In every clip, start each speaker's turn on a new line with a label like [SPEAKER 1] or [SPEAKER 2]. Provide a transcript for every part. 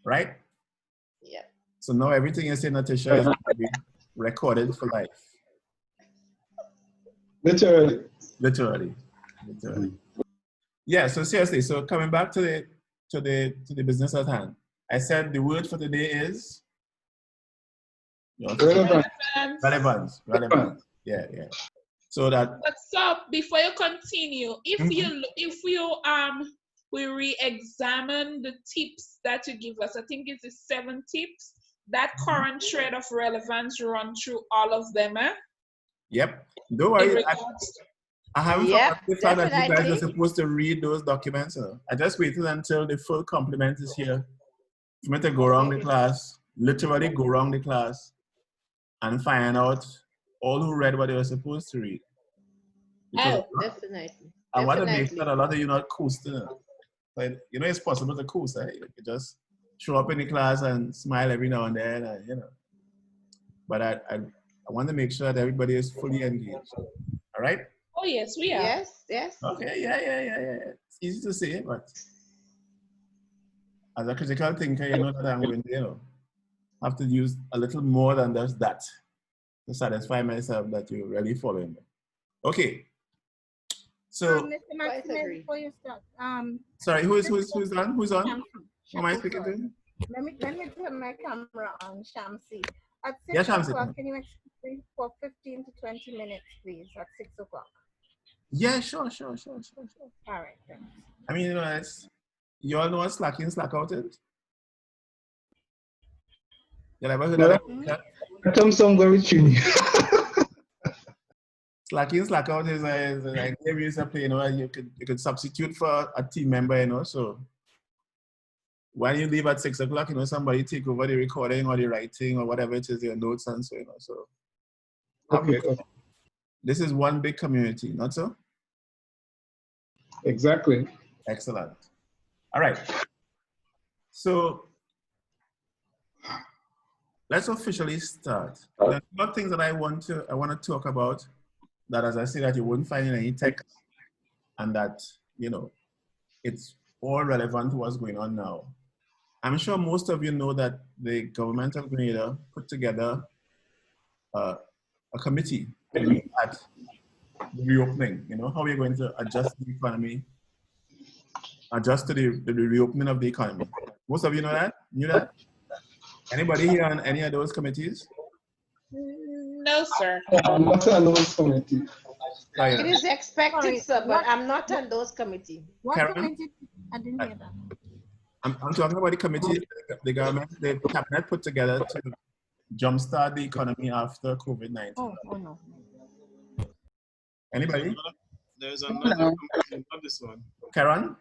[SPEAKER 1] right?
[SPEAKER 2] Yeah.
[SPEAKER 1] So now everything you say, Natasha, is going to be recorded for life.
[SPEAKER 3] Literally.
[SPEAKER 1] Literally. Yeah, so seriously, so coming back to the business at hand, I said the word for today is relevance. Yeah. So that.
[SPEAKER 4] But so before you continue, if we re-examine the tips that you give us, I think it's the 7 tips. That current thread of relevance run through all of them, eh?
[SPEAKER 1] Yep. Don't worry. I haven't forgotten the fact that you guys are supposed to read those documents. I just waited until the full complement is here for me to go around the class, literally go around the class and find out all who read what they were supposed to read. Because
[SPEAKER 2] definitely.
[SPEAKER 1] I want to make sure that a lot of you not coasting. But you know, it's possible to coast. You can just show up in the class and smile every now and then, and, you know. But I want to make sure that everybody is fully engaged. All right?
[SPEAKER 4] Oh, yes, we are.
[SPEAKER 2] Yes.
[SPEAKER 1] Okay, yeah. It's easy to say, but as a critical thinker, you know that I'm going to, have to use a little more than just that to satisfy myself that you're really following me. Okay. So,
[SPEAKER 5] Mr. Martinez, before you start,
[SPEAKER 1] sorry, who's on? Who's on? Who am I speaking to?
[SPEAKER 5] Let me turn my camera on, Shamsi. At 6 o'clock, can you explain for 15 to 20 minutes, please, at 6 o'clock?
[SPEAKER 1] Yeah, sure.
[SPEAKER 5] All right, thanks.
[SPEAKER 1] I mean, you all know what slack in, slack out is? You ever heard of that?
[SPEAKER 3] That sounds very tuney.
[SPEAKER 1] Slack in, slack out is like game you used to play, you could substitute for a team member, so when you leave at 6 o'clock, somebody take over the recording or the writing or whatever it is, your notes and so, so.
[SPEAKER 3] Okay.
[SPEAKER 1] This is one big community, not so?
[SPEAKER 3] Exactly.
[SPEAKER 1] Excellent. All right. So let's officially start. There are a lot of things that I want to talk about that, as I say, that you wouldn't find in any text, and that, it's all relevant to what's going on now. I'm sure most of you know that the government of Grenada put together a committee to look at the reopening, how we're going to adjust the economy, adjust to the reopening of the economy. Most of you know that? Knew that? Anybody here on any of those committees?
[SPEAKER 4] No, sir.
[SPEAKER 3] I'm not on those committees.
[SPEAKER 2] It is expected, sir, but I'm not on those committees.
[SPEAKER 5] What
[SPEAKER 1] Karen?
[SPEAKER 5] committee? I didn't hear that.
[SPEAKER 1] I'm talking about the committee the government, the cabinet put together to jumpstart the economy after COVID-19.
[SPEAKER 5] Oh no.
[SPEAKER 1] Anybody?
[SPEAKER 6] There's another committee, not this one.
[SPEAKER 1] Karen?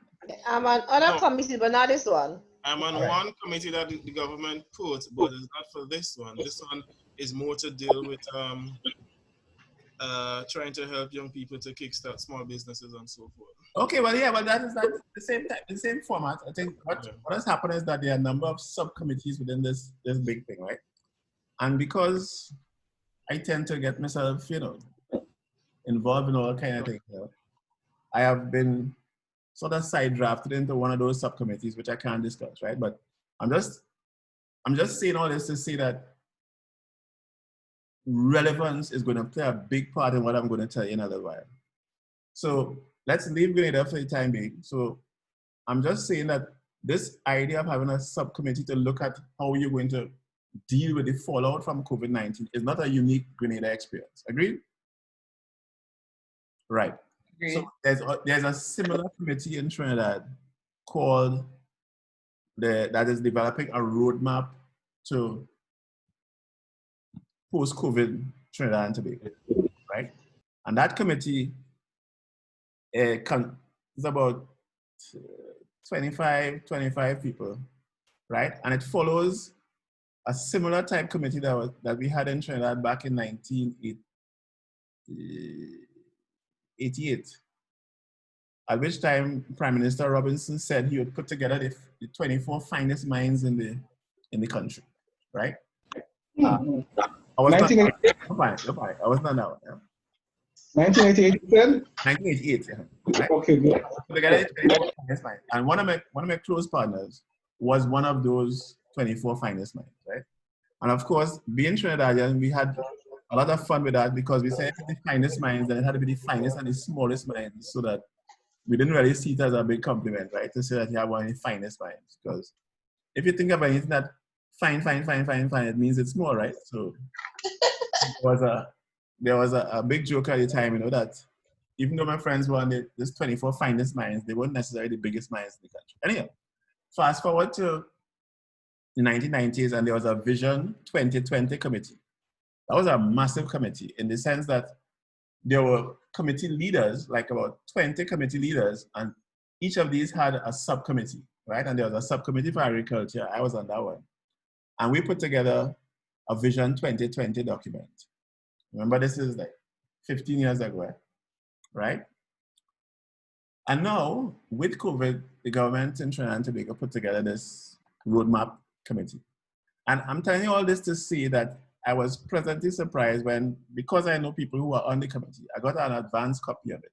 [SPEAKER 2] I'm on other committees, but not this one.
[SPEAKER 6] I'm on one committee that the government put, but it's not for this one. This one is more to deal with trying to help young people to kickstart small businesses and so forth.
[SPEAKER 1] Okay, well, that is the same format. I think what has happened is that there are a number of subcommittees within this big thing, right? And because I tend to get myself, involved in all kind of things, I have been sort of side drafted into one of those subcommittees, which I can't discuss, right? But I'm just saying all this to say that relevance is going to play a big part in what I'm going to tell you in a little while. So let's leave Grenada for the time being. So I'm just saying that this idea of having a subcommittee to look at how you're going to deal with the fallout from COVID-19 is not a unique Grenada experience. Agreed? Right. Agreed. So there's a similar committee in Trinidad called that is developing a roadmap to post-COVID Trinidad and Tobago, right? And that committee is about 25 people, right? And it follows a similar type committee that we had in Trinidad back in 1988, at which time Prime Minister Robinson said he would put together the 24 finest minds in the country, right? I was not now. I was not now. Yeah.
[SPEAKER 3] 1988, you said?
[SPEAKER 1] 1988, yeah. Right?
[SPEAKER 3] Okay, good.
[SPEAKER 1] And one of my close partners was one of those 24 finest mines, right? And of course, being Trinidadian, we had a lot of fun with that because we said the finest mines, then it had to be the finest and the smallest mines, so that we didn't really see it as a big compliment, right? To say that you have one of the finest mines. Because if you think of anything that fine, it means it's small, right? So there was a big joke at the time, that even though my friends were on this 24 finest mines, they weren't necessarily the biggest mines in the country. Anyhow, fast forward to the 1990s, and there was a Vision 2020 committee. That was a massive committee in the sense that there were committee leaders, like about 20 committee leaders, and each of these had a subcommittee, right? And there was a subcommittee for agriculture. I was on that one. And we put together a Vision 2020 document. Remember, this is like 15 years ago, right? And now, with COVID, the government in Trinidad and Tobago put together this roadmap committee. And I'm telling you all this to say that I was pleasantly surprised when, because I know people who were on the committee, I got an advanced copy of it.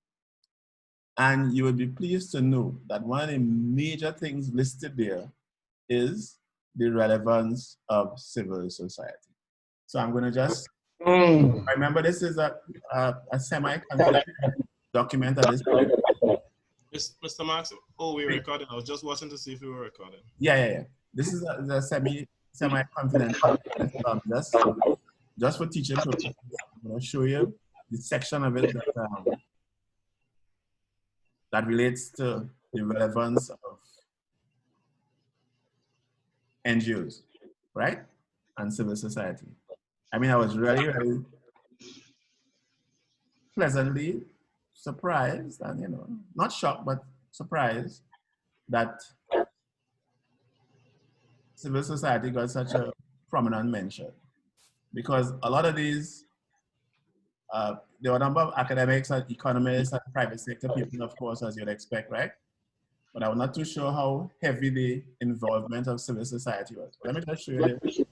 [SPEAKER 1] And you would be pleased to know that one of the major things listed there is the relevance of civil society. So I'm going to just, remember this is a semi-confidential document at this point.
[SPEAKER 6] Mr. Max, we're recording. I was just watching to see if we were recording.
[SPEAKER 1] Yeah. This is a semi-confidential just for teaching purposes. I'm going to show you the section of it that relates to the relevance of NGOs, right? And civil society. I mean, I was really, really pleasantly surprised and, not shocked, but surprised that civil society got such a prominent mention. Because a lot of these, there were a number of academics and economists and private sector people, of course, as you'd expect, right? But I'm not too sure how heavy the involvement of civil society was. Let me just show you the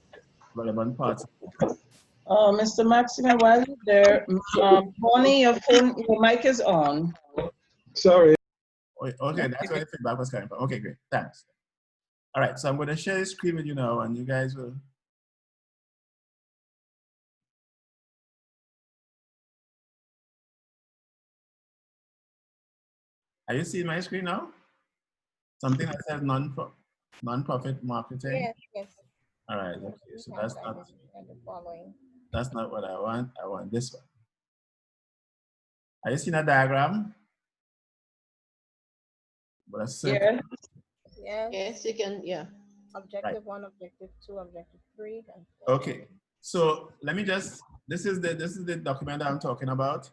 [SPEAKER 1] relevant parts.
[SPEAKER 7] Mr. Maxime, while you're there, Bonnie, your mic is on.
[SPEAKER 3] Sorry.
[SPEAKER 1] Okay, that's where the feedback was coming from. Okay, great, thanks. All right, so I'm going to share the screen with you now, and you guys will. Are you seeing my screen now? Something that says non-profit marketing.
[SPEAKER 5] Yes.
[SPEAKER 1] All right. Okay. So that's not what I want. I want this one. Are you seeing a diagram?
[SPEAKER 2] Yes, you can. Yeah.
[SPEAKER 5] Objective 1, objective 2, objective 3.
[SPEAKER 1] Okay. So let me just. This is the document I'm talking about,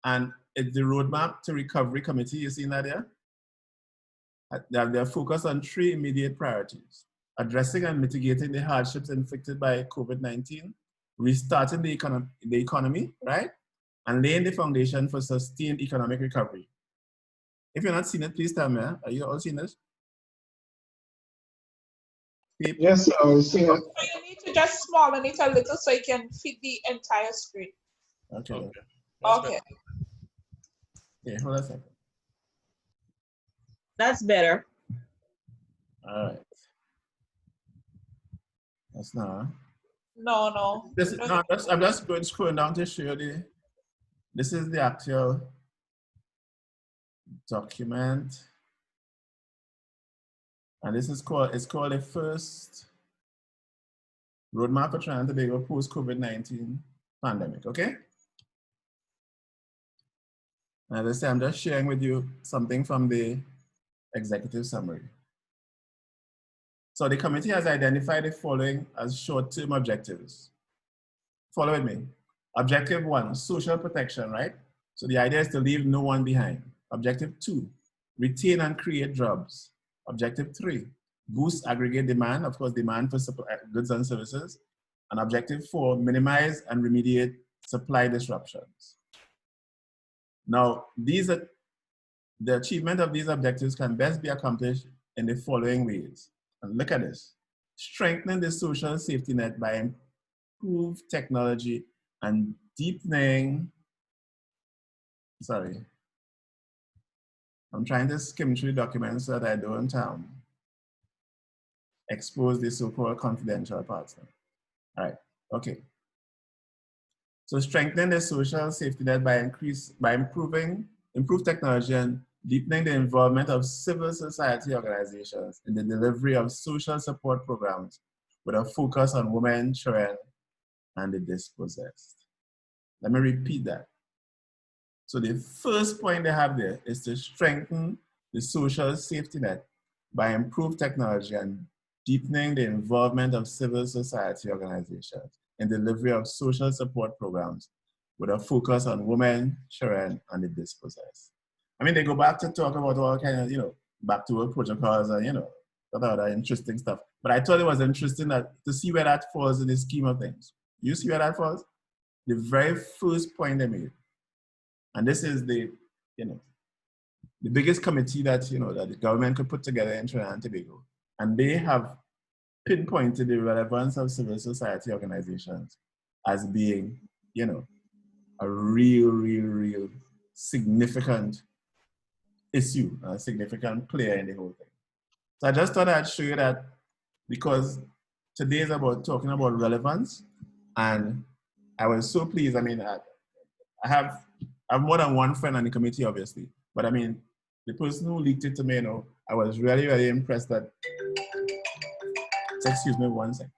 [SPEAKER 1] and it's the roadmap to recovery committee. You see that there? They're focused on 3 immediate priorities: addressing and mitigating the hardships inflicted by COVID-19, restarting the economy, right? And laying the foundation for sustained economic recovery. If you're not seeing it, please tell me. Are you all seeing this? People?
[SPEAKER 3] Yes, I was seeing it.
[SPEAKER 4] So you need to just smaller it a little so you can fit the entire screen.
[SPEAKER 1] Okay.
[SPEAKER 4] Okay.
[SPEAKER 1] Okay, hold on a second.
[SPEAKER 7] That's better.
[SPEAKER 1] All right. That's not.
[SPEAKER 4] No.
[SPEAKER 1] I'm just going scrolling down to show you this is the actual document. And this is called the first roadmap for Trinidad and Tobago post-COVID-19 pandemic, okay? And as I say, I'm just sharing with you something from the executive summary. So the committee has identified the following as short-term objectives. Follow with me. Objective 1, social protection, right? So the idea is to leave no one behind. Objective 2, retain and create jobs. Objective 3, boost aggregate demand, of course, demand for goods and services. And objective 4, minimize and remediate supply disruptions. Now, the achievement of these objectives can best be accomplished in the following ways. And look at this. Strengthening the social safety net by improved technology and deepening, I'm trying to skim through the documents so that I don't expose the so-called confidential parts. All right, okay. So strengthening the social safety net by improved technology and deepening the involvement of civil society organizations in the delivery of social support programs with a focus on women, children, and the dispossessed. Let me repeat that. So the first point they have there is to strengthen the social safety net by improved technology and deepening the involvement of civil society organizations in delivery of social support programs with a focus on women, children, and the dispossessed. I mean, they go back to talk about all kind of, back to work protocols and, other interesting stuff. But I thought it was interesting to see where that falls in the scheme of things. You see where that falls? The very first point they made. And this is the biggest committee that, that the government could put together in Trinidad and Tobago. And they have pinpointed the relevance of civil society organizations as being, a real significant issue, a significant player in the whole thing. So I just thought I'd show you that because today is about talking about relevance. And I was so pleased. I mean, I have more than one friend on the committee, obviously. But I mean, the person who leaked it to me, I was really impressed that, excuse me one second.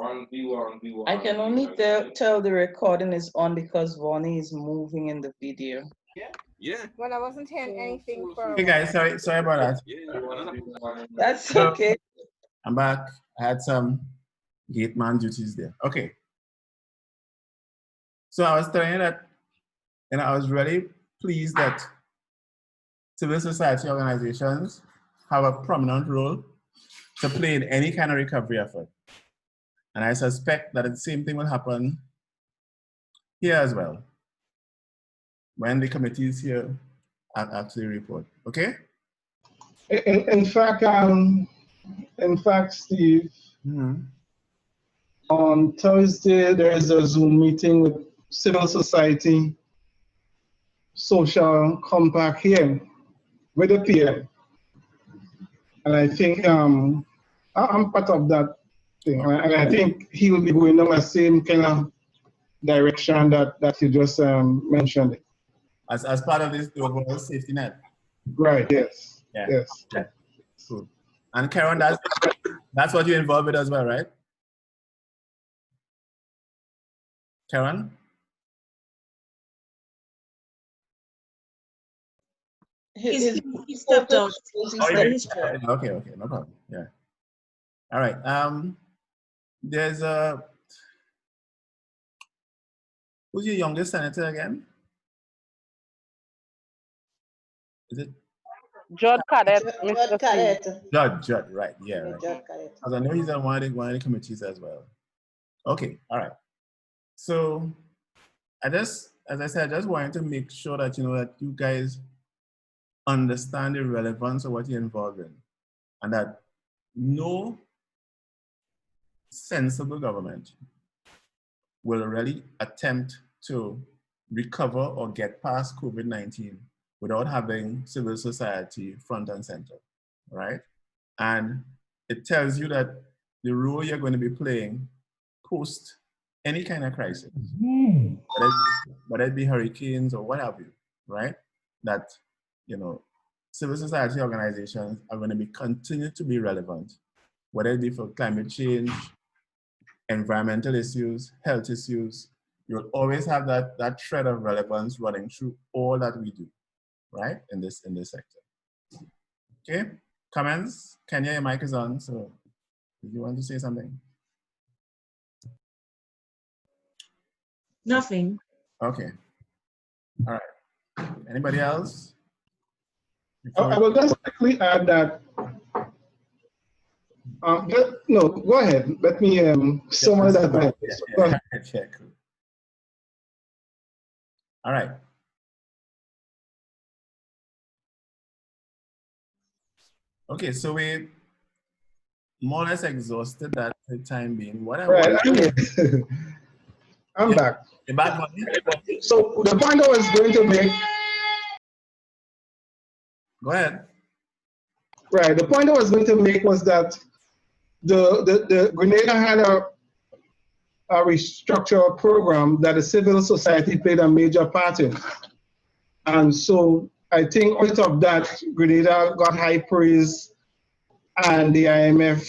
[SPEAKER 7] I can only tell the recording is on because Vonnie is moving in the video.
[SPEAKER 6] Yeah.
[SPEAKER 5] Well, I wasn't hearing anything for.
[SPEAKER 1] Hey guys, sorry about that.
[SPEAKER 7] That's okay.
[SPEAKER 1] I'm back. I had some gate man duties there. Okay. So I was telling you that, I was really pleased that civil society organizations have a prominent role to play in any kind of recovery effort. And I suspect that the same thing will happen here as well when the committees here actually report. Okay?
[SPEAKER 3] In fact, Steve, on Thursday there is a Zoom meeting with civil society social compact here with the PM. And I think I'm part of that thing. And I think he will be going on the same kind of direction that you just mentioned.
[SPEAKER 1] As part of this overall safety net.
[SPEAKER 3] Right, yes.
[SPEAKER 1] Yeah.
[SPEAKER 3] Yes.
[SPEAKER 1] Yeah. Cool. And Karen, that's what you're involved with as well, right? Karen?
[SPEAKER 7] He stepped out.
[SPEAKER 1] Okay, no problem. Yeah. All right. There's who's your youngest senator again? Is it?
[SPEAKER 8] Judd Cadet,
[SPEAKER 2] Judd
[SPEAKER 8] Mr.
[SPEAKER 2] Cadet.
[SPEAKER 1] Judd, right, yeah, right.
[SPEAKER 2] Judd Cadet.
[SPEAKER 1] Because I know he's on one of the committees as well. Okay, all right. So as I said, I just wanted to make sure that, you know, that you guys understand the relevance of what you're involved in, and that no sensible government will really attempt to recover or get past COVID-19 without having civil society front and center, right? And it tells you that the role you're going to be playing post any kind of crisis, whether it be hurricanes or what have you, right? That, you know, civil society organizations are going to be continue to be relevant, whether it be for climate change, environmental issues, health issues. You'll always have that thread of relevance running through all that we do, right? In this sector. Okay, comments? Kenya, your mic is on, so if you want to say something.
[SPEAKER 9] Nothing.
[SPEAKER 1] Okay. All right. Anybody else?
[SPEAKER 3] I will just quickly add that. No, go ahead. Let me summarize that.
[SPEAKER 1] Yeah, cool. All right. Okay, so we more or less exhausted that for the time being. What I
[SPEAKER 3] right,
[SPEAKER 1] want
[SPEAKER 3] I'm back.
[SPEAKER 1] You're back,
[SPEAKER 3] so the point I was going to make.
[SPEAKER 1] Go ahead.
[SPEAKER 3] Right. The point I was going to make was that the Grenada had a restructured program that the civil society played a major part in. And so I think out of that, Grenada got high praise, and the IMF,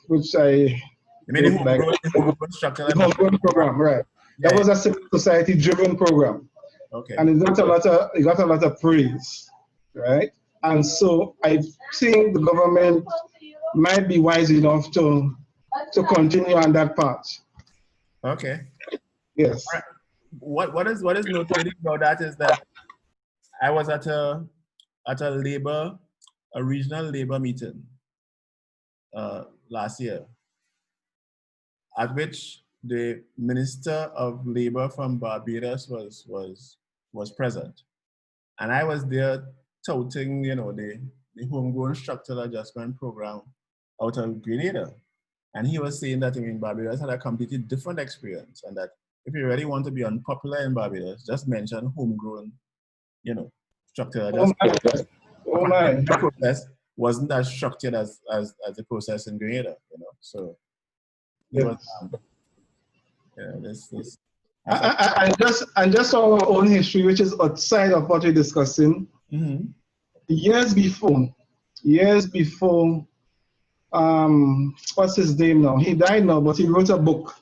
[SPEAKER 3] which I the homegrown program, right? Yeah, that was a civil society driven program.
[SPEAKER 1] Okay.
[SPEAKER 3] And it got a lot of praise, right? And so I think the government might be wise enough to continue on that path.
[SPEAKER 1] Okay.
[SPEAKER 3] Yes.
[SPEAKER 1] Right. What is noteworthy about that is that I was at a regional labor meeting last year, at which the Minister of Labor from Barbados was present, and I was there touting, you know, the homegrown structural adjustment program out of Grenada, and he was saying that, I mean, Barbados had a completely different experience, and that if you really want to be unpopular in Barbados, just mention homegrown, you know, structural adjustment. The process wasn't as structured as the process in Grenada, you know. So it was,
[SPEAKER 3] and just our own history, which is outside of what we're discussing.
[SPEAKER 1] Mm-hmm.
[SPEAKER 3] Years before, what's his name now? He died now, but he wrote a book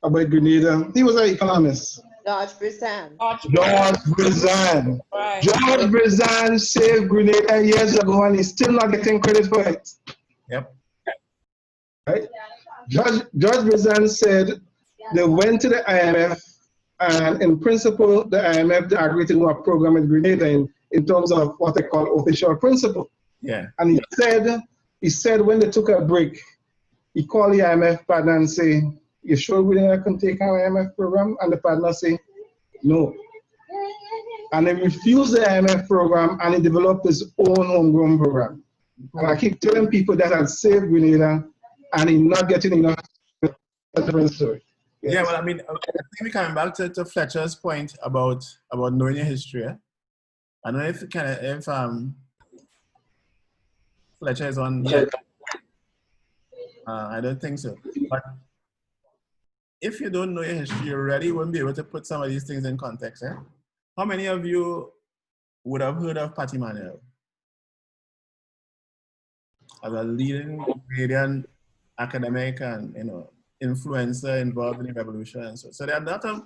[SPEAKER 3] about Grenada. He was an economist.
[SPEAKER 2] George Brizan.
[SPEAKER 3] George Brizan. Right. George Brizan saved Grenada years ago, and he's still not getting credit for it.
[SPEAKER 1] Yep.
[SPEAKER 3] Right? George Brizan said they went to the IMF, and in principle, the IMF agreed to do a program in Grenada in terms of what they call official principle.
[SPEAKER 1] Yeah.
[SPEAKER 3] And he said when they took a break, he called the IMF partner and say, "You sure Grenada can take our IMF program?" And the partner say, "No." And he refused the IMF program, and he developed his own homegrown program. And I keep telling people that had saved Grenada, and he's not getting enough. That's a different story. Yes.
[SPEAKER 1] Yeah, well, I mean, I think we're coming back to Fletcher's point about knowing your history. I don't know if Fletcher is on yet. I don't think so. But if you don't know your history, you really won't be able to put some of these things in context. Eh? How many of you would have heard of Patty Manuel as a leading Canadian academic and, you know, influencer involved in the revolution? And so there are a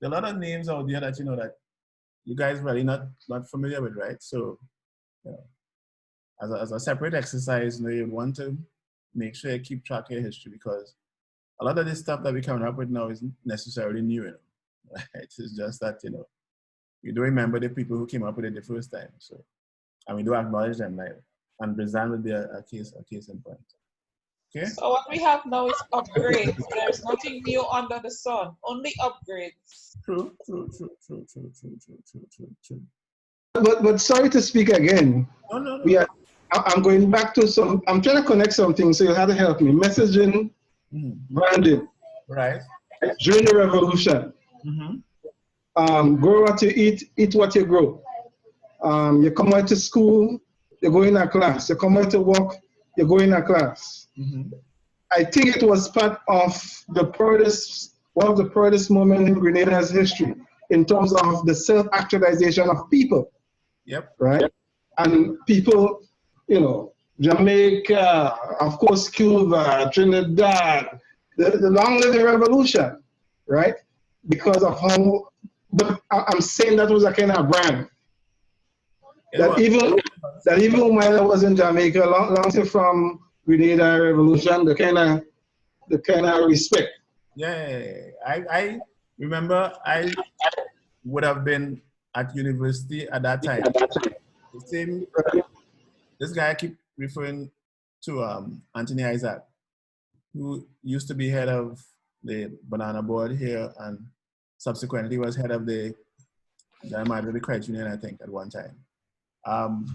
[SPEAKER 1] lot of names out there that, you know, that you guys really not familiar with, right? So, you know, as a separate exercise, you know, you want to make sure you keep track of your history, because a lot of this stuff that we're coming up with now isn't necessarily new, you know, right? It's just that, you know, you don't remember the people who came up with it the first time. So and we do acknowledge them, like, and Brazil would be a case in point. Okay.
[SPEAKER 4] So what we have now is upgrades. There's nothing new under the sun, only upgrades.
[SPEAKER 1] True.
[SPEAKER 3] But sorry to speak again.
[SPEAKER 1] No.
[SPEAKER 3] I'm going back to some. I'm trying to connect something, so you'll have to help me. Messaging, branding.
[SPEAKER 1] Right.
[SPEAKER 3] During the revolution. Grow what you eat what you grow. You come out to school, you go in a class. You come out to work, you go in a class. I think it was part of one of the proudest moments in Grenada's history in terms of the self-actualization of people.
[SPEAKER 1] Yep.
[SPEAKER 3] Right? And people, you know, Jamaica, of course, Cuba, Trinidad, the long live the revolution, right? Because of how, but I'm saying that was a kind of brand. That even when I was in Jamaica, long from Grenada Revolution, the kind of respect.
[SPEAKER 1] Yeah. I remember I would have been at university at that time. The same, this guy I keep referring to Anthony Isaac, who used to be head of the banana board here and subsequently was head of the credit union, I think, at one time. When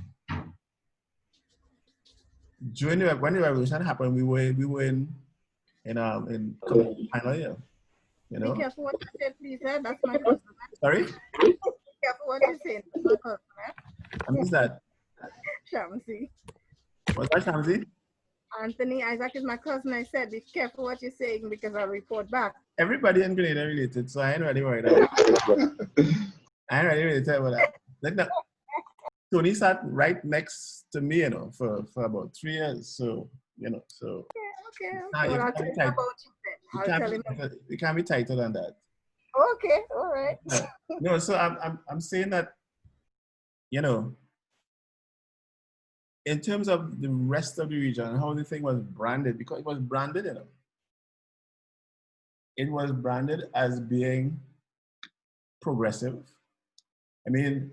[SPEAKER 1] the revolution happened, we were in final year. You know.
[SPEAKER 5] Be careful what you say, please. That's my cousin.
[SPEAKER 1] Sorry.
[SPEAKER 5] Be careful what you say. That's my cousin.
[SPEAKER 1] And who's that?
[SPEAKER 5] Shamsi.
[SPEAKER 1] What's that, Shamsi?
[SPEAKER 5] Anthony Isaac is my cousin. I said, be careful what you're saying because I'll report back.
[SPEAKER 1] Everybody in Grenada related, so I ain't really worried about that. I ain't really about that. Like that. Tony sat right next to me, you know, for about 3 years. So, you know, so.
[SPEAKER 5] Okay. Well, I'll tell him about you then.
[SPEAKER 1] You can't be tighter than that.
[SPEAKER 5] Okay, all right.
[SPEAKER 1] No, so I'm saying that, you know, in terms of the rest of the region, how the thing was branded, because it was branded, you know. It was branded as being progressive. I mean,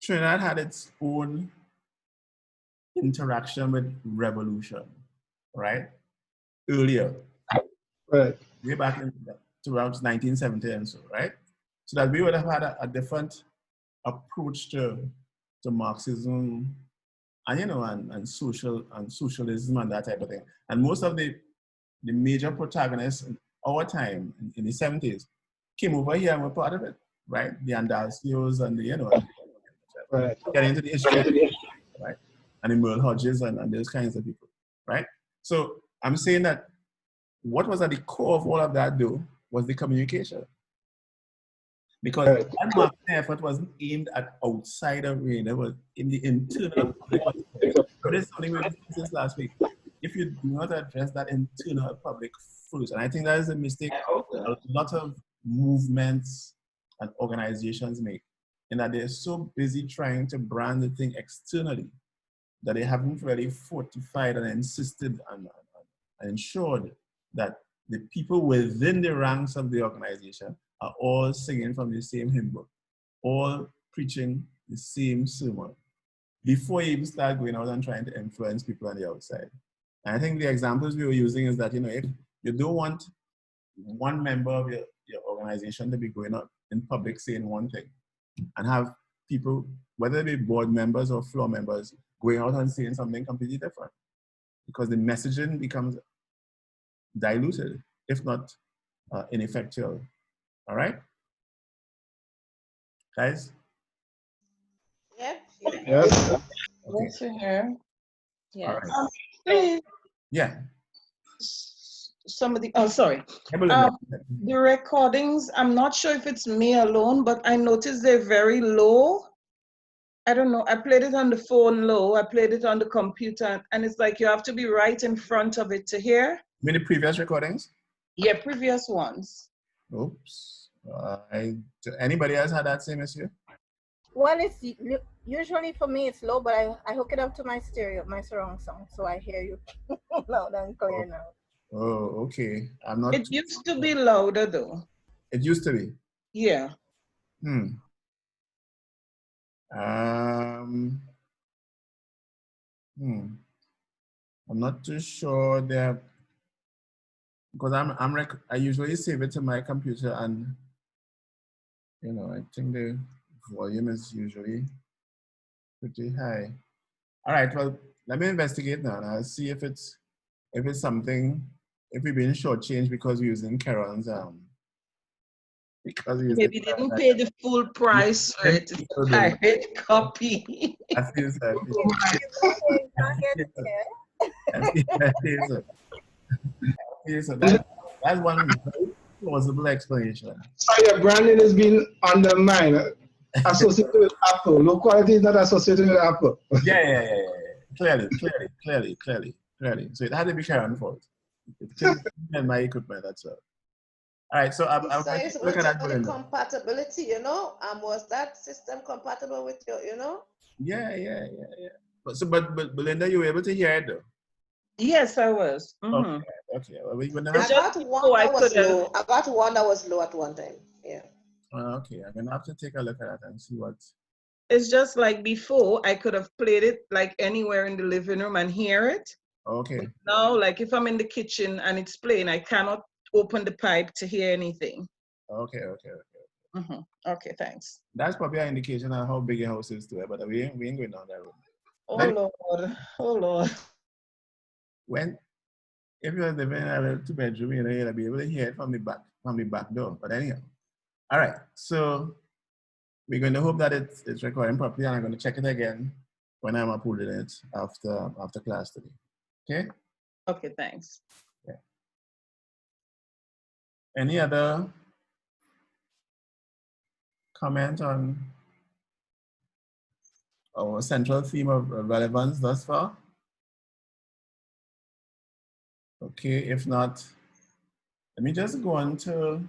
[SPEAKER 1] Trinidad had its own interaction with revolution, right? Earlier.
[SPEAKER 3] Right.
[SPEAKER 1] Way back in around 1970 and so, right? So that we would have had a different approach to Marxism and, you know, and socialism and that type of thing. And most of the major protagonists in our time in the 70s came over here and were part of it, right? The Andalcios and the, you know,
[SPEAKER 3] right.
[SPEAKER 1] Getting into the history, right? And the Merle Hodges and those kinds of people, right? So I'm saying that what was at the core of all of that, though, was the communication. Because that marketing effort wasn't aimed at outside of Grenada, it was in the internal public. This is something we discussed this last week. If you do not address that internal public first, and I think that is a mistake a lot of movements and organizations make, in that they're so busy trying to brand the thing externally that they haven't really fortified and insisted and ensured that the people within the ranks of the organization are all singing from the same hymn book, all preaching the same sermon, before you even start going out and trying to influence people on the outside. And I think the examples we were using is that, you know, if you don't want one member of your organization to be going out in public saying one thing, and have people, whether they be board members or floor members, going out and saying something completely different, because the messaging becomes diluted, if not ineffectual. All right, guys?
[SPEAKER 2] Yep.
[SPEAKER 3] Yes.
[SPEAKER 1] Okay.
[SPEAKER 7] Yes, we hear.
[SPEAKER 1] Yes. All right.
[SPEAKER 7] Please.
[SPEAKER 1] Yeah.
[SPEAKER 7] Somebody, oh, sorry. The recordings, I'm not sure if it's me alone, but I noticed they're very low. I don't know, I played it on the phone low, I played it on the computer, and it's like you have to be right in front of it to hear.
[SPEAKER 1] You mean the previous recordings?
[SPEAKER 7] Yeah, previous ones.
[SPEAKER 1] Oops. Anybody else had that same issue?
[SPEAKER 5] Well, it's usually for me it's low, but I hook it up to my stereo, my surround sound, so I hear you loud and clear now.
[SPEAKER 1] Oh, okay. I'm not.
[SPEAKER 7] It used to be louder though.
[SPEAKER 1] It used to be?
[SPEAKER 7] Yeah.
[SPEAKER 1] I'm not too sure there because I usually save it to my computer, and you know, I think the volume is usually pretty high. All right, well, let me investigate now and I'll see if it's something, if we've been shortchanged because we're using Karen's because we using
[SPEAKER 7] Maybe didn't pay the full price for it. It's a pirate copy.
[SPEAKER 1] I feel so. That's one very plausible explanation.
[SPEAKER 3] So your branding has been undermined, associated with Apple. Low quality is not associated with Apple.
[SPEAKER 1] Yeah. Clearly. So it had to be Sharon's fault. It couldn't be my equipment, that's all. All right, so I'm going to look at that.
[SPEAKER 2] The compatibility, you know, was that system compatible with your, you know?
[SPEAKER 1] Yeah. But Belinda, you were able to hear it though?
[SPEAKER 7] Yes, I was. Mm-hmm.
[SPEAKER 1] Okay. Well, we're gonna
[SPEAKER 2] I got one that was low. I got one that was low at one time. Yeah.
[SPEAKER 1] Okay, I'm gonna have to take a look at that and see what.
[SPEAKER 7] It's just like before, I could have played it like anywhere in the living room and hear it.
[SPEAKER 1] Okay.
[SPEAKER 7] But now, like if I'm in the kitchen and it's playing, I cannot open the pipe to hear anything.
[SPEAKER 1] Okay.
[SPEAKER 7] Mm-hmm. Okay, thanks.
[SPEAKER 1] That's probably an indication of how big your house is too, but we ain't going down that road.
[SPEAKER 7] Oh Lord.
[SPEAKER 1] If you're living in a 2-bedroom, you know, you'll be able to hear it from the back door. But anyhow, all right. So we're going to hope that it's recording properly, and I'm going to check it again when I'm uploading it after class today. Okay.
[SPEAKER 7] Okay, thanks.
[SPEAKER 1] Yeah. Any other comment on our central theme of relevance thus far? Okay, if not, let me just go on to,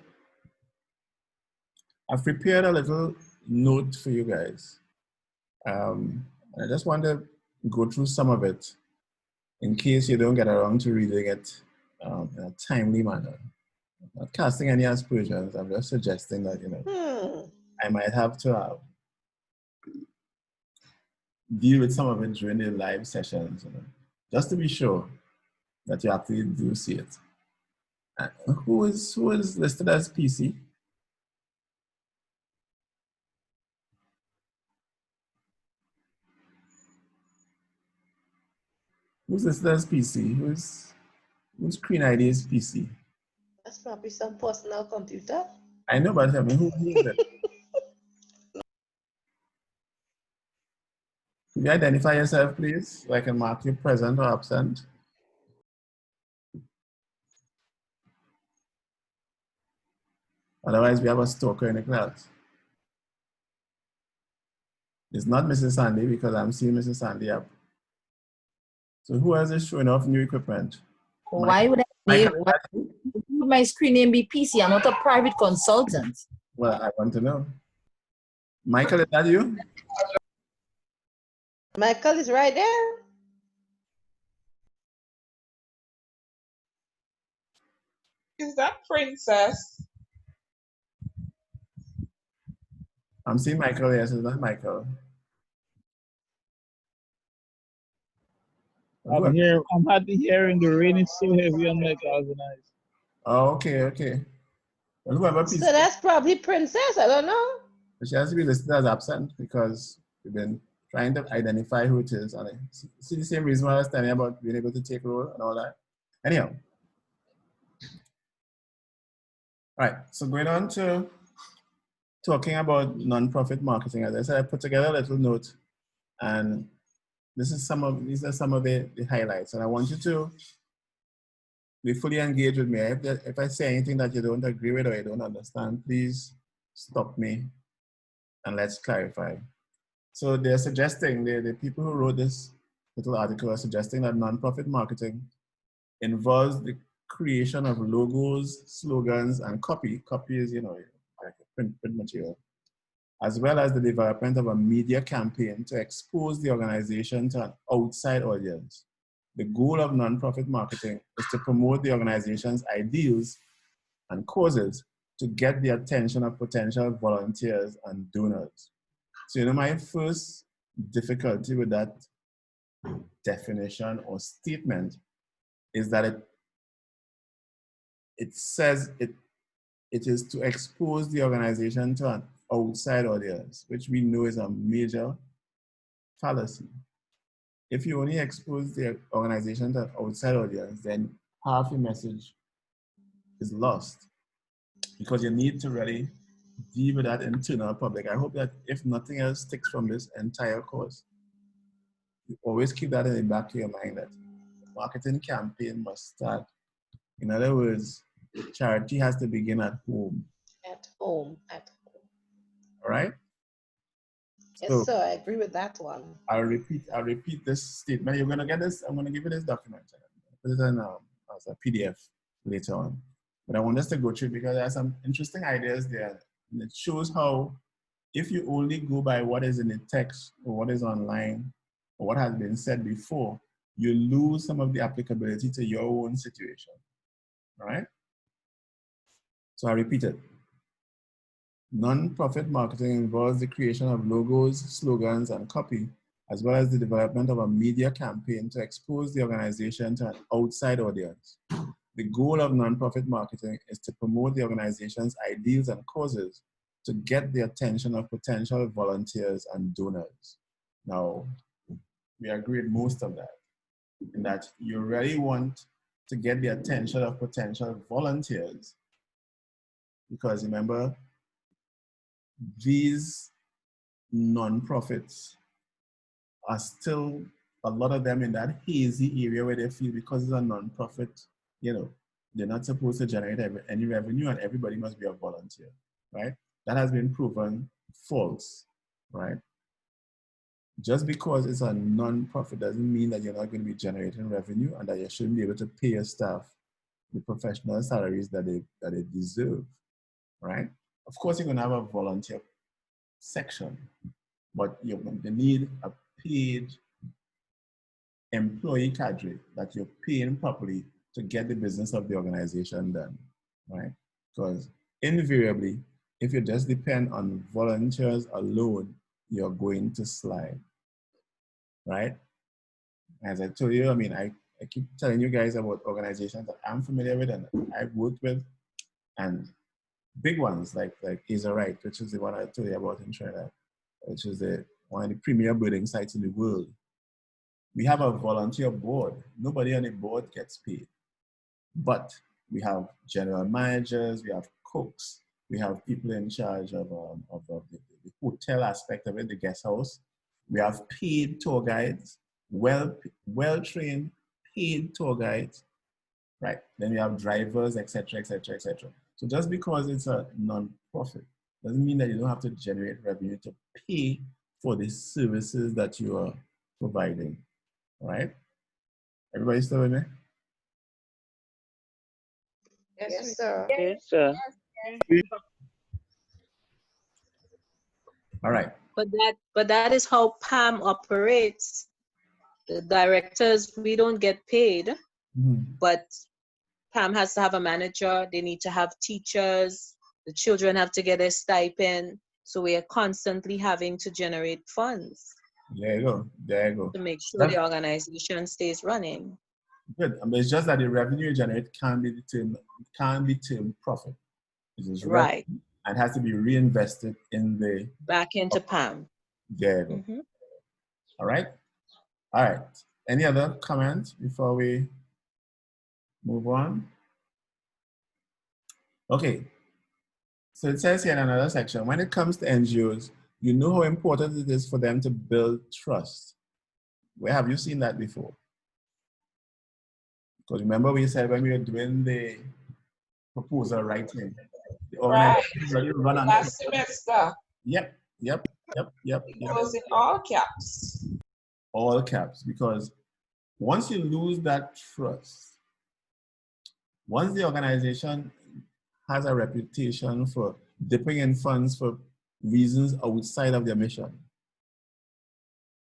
[SPEAKER 1] I've prepared a little note for you guys. I just want to go through some of it in case you don't get around to reading it in a timely manner. I'm not casting any aspersions, I'm just suggesting that, you know, I might have to deal with some of it during the live sessions, you know, just to be sure that you actually do see it. Who is listed as PC? Who's listed as PC? Whose screen ID is PC?
[SPEAKER 2] That's probably some personal computer.
[SPEAKER 1] I know, but I mean, who is it? Could you identify yourself, please, so I can mark you present or absent? Otherwise, we have a stalker in the class. It's not Mrs. Sandy because I'm seeing Mrs. Sandy up. So who else is showing off new equipment?
[SPEAKER 9] Why would my screen name be PC? I'm not a private consultant.
[SPEAKER 1] Well, I want to know. Michael, is that you?
[SPEAKER 2] Michael is right there.
[SPEAKER 4] Is that Princess?
[SPEAKER 1] I'm seeing Michael, yes, it's not Michael.
[SPEAKER 10] I'm happy hearing the rain is so heavy on my galvanized.
[SPEAKER 1] Oh, okay. Well, whoever
[SPEAKER 2] So that's probably Princess, I don't know.
[SPEAKER 1] She has to be listed as absent because we've been trying to identify who it is. And I see the same reason why I was telling you about being able to take role and all that. Anyhow. All right, so going on to talking about non-profit marketing. As I said, I put together a little note, and these are some of the highlights. And I want you to be fully engaged with me. If I say anything that you don't agree with or you don't understand, please stop me and let's clarify. So they're suggesting, the people who wrote this little article are suggesting that non-profit marketing involves the creation of logos, slogans, and copy. Copy is, you know, like print material, as well as the development of a media campaign to expose the organization to an outside audience. The goal of nonprofit marketing is to promote the organization's ideals and causes to get the attention of potential volunteers and donors. So, you know, my first difficulty with that definition or statement is that it says it is to expose the organization to an outside audience, which we know is a major fallacy. If you only expose the organization to an outside audience, then half your message is lost, because you need to really deal with that internal public. I hope that if nothing else sticks from this entire course, you always keep that in the back of your mind, that marketing campaign must start. In other words, charity has to begin at home.
[SPEAKER 2] At home.
[SPEAKER 1] All right?
[SPEAKER 2] Yes,
[SPEAKER 1] So,
[SPEAKER 2] sir, I agree with that one.
[SPEAKER 1] I'll repeat this statement. You're gonna get this. I'm gonna give you this document. Put it in as a PDF later on. But I want us to go through, because there are some interesting ideas there. And it shows how, if you only go by what is in the text or what is online or what has been said before, you lose some of the applicability to your own situation. All right? So I repeat it. Non-profit marketing involves the creation of logos, slogans, and copy, as well as the development of a media campaign to expose the organization to an outside audience. The goal of non-profit marketing is to promote the organization's ideals and causes to get the attention of potential volunteers and donors. Now, we agree with most of that, in that you really want to get the attention of potential volunteers, because remember, these non-profits are still, a lot of them, in that hazy area where they feel because it's a non-profit, you know, they're not supposed to generate any revenue and everybody must be a volunteer, right? That has been proven false, right? Just because it's a non-profit doesn't mean that you're not going to be generating revenue and that you shouldn't be able to pay your staff the professional salaries that they deserve, right? Of course, you're going to have a volunteer section, but you're going to need a paid employee cadre that you're paying properly to get the business of the organization done, right? Because invariably, if you just depend on volunteers alone, you're going to slide, right? As I told you, I mean, I keep telling you guys about organizations that I'm familiar with and I've worked with, and big ones like Is Right, which is the one I told you about in Trinidad, which is one of the premier building sites in the world. We have a volunteer board. Nobody on the board gets paid. But we have general managers, we have cooks, we have people in charge of the hotel aspect of it, the guest house. We have paid tour guides, well-trained paid tour guides, right? Then we have drivers, etc., etc., etc. So just because it's a non-profit doesn't mean that you don't have to generate revenue to pay for the services that you are providing, all right? Everybody still with me?
[SPEAKER 2] Yes, sir.
[SPEAKER 8] Yes, sir.
[SPEAKER 1] All right.
[SPEAKER 11] But that is how PAM operates. The directors, we don't get paid, but PAM has to have a manager. They need to have teachers. The children have to get a stipend. So we are constantly having to generate funds.
[SPEAKER 1] There you go. There you go.
[SPEAKER 11] To make sure the organization stays running.
[SPEAKER 1] Good. I mean, it's just that the revenue you generate can't be termed profit. It is
[SPEAKER 11] right.
[SPEAKER 1] And has to be reinvested in the
[SPEAKER 11] back into PAM.
[SPEAKER 1] There you go. All right. All right. Any other comments before we move on? Okay. So it says here in another section, when it comes to NGOs, you know how important it is for them to build trust. Where have you seen that before? Because remember we said when we were doing the proposal writing, the organization run on
[SPEAKER 4] last semester.
[SPEAKER 1] Yep.
[SPEAKER 4] It was in all caps.
[SPEAKER 1] All caps, because once you lose that trust, once the organization has a reputation for dipping in funds for reasons outside of their mission,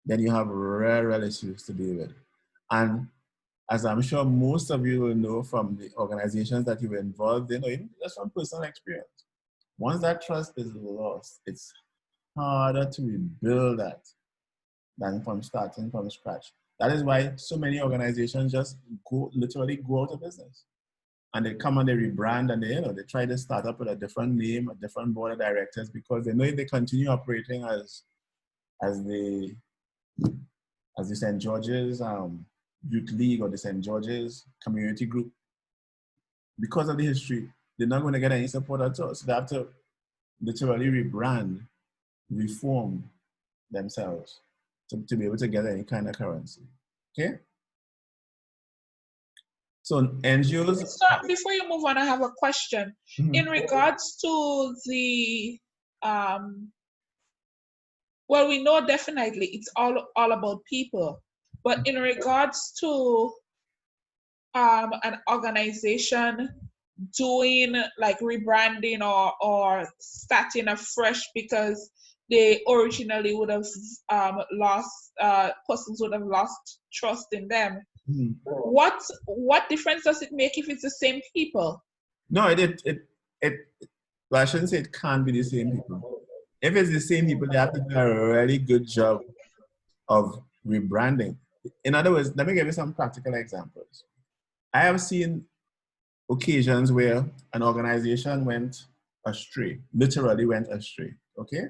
[SPEAKER 1] then you have real issues to deal with. And as I'm sure most of you will know from the organizations that you were involved in, or even just from personal experience, once that trust is lost, it's harder to rebuild that than from starting from scratch. That is why so many organizations just literally go out of business. And they come and they rebrand and they try to start up with a different name, a different board of directors, because they know if they continue operating as the St. George's Youth League or the St. George's Community Group, because of the history, they're not going to get any support at all. So they have to literally rebrand, reform themselves to be able to get any kind of currency. Okay? So NGOs.
[SPEAKER 4] So before you move on, I have a question. In regards to the, well, we know definitely it's all about people, but in regards to an organization doing like rebranding or starting afresh because they originally would have lost, persons would have lost trust in them. What difference does it make if it's the same people?
[SPEAKER 1] No, well, I shouldn't say it can't be the same people. If it's the same people, they have to do a really good job of rebranding. In other words, let me give you some practical examples. I have seen occasions where an organization went astray, literally went astray, okay?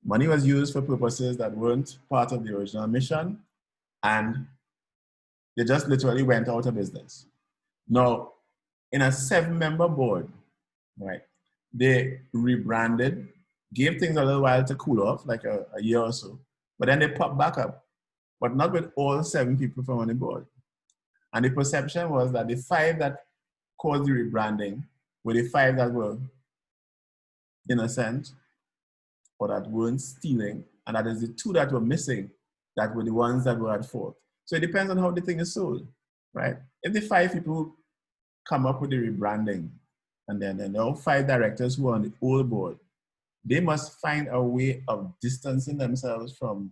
[SPEAKER 1] Money was used for purposes that weren't part of the original mission, and they just literally went out of business. Now, in a 7-member board, right, they rebranded, gave things a little while to cool off, like a year or so, but then they popped back up, but not with all 7 people from on the board. And the perception was that the 5 that caused the rebranding were the 5 that were innocent or that weren't stealing, and that is the 2 that were missing that were the ones that were at fault. So it depends on how the thing is sold, right? If the 5 people come up with the rebranding, and then there are 5 directors who are on the old board, they must find a way of distancing themselves from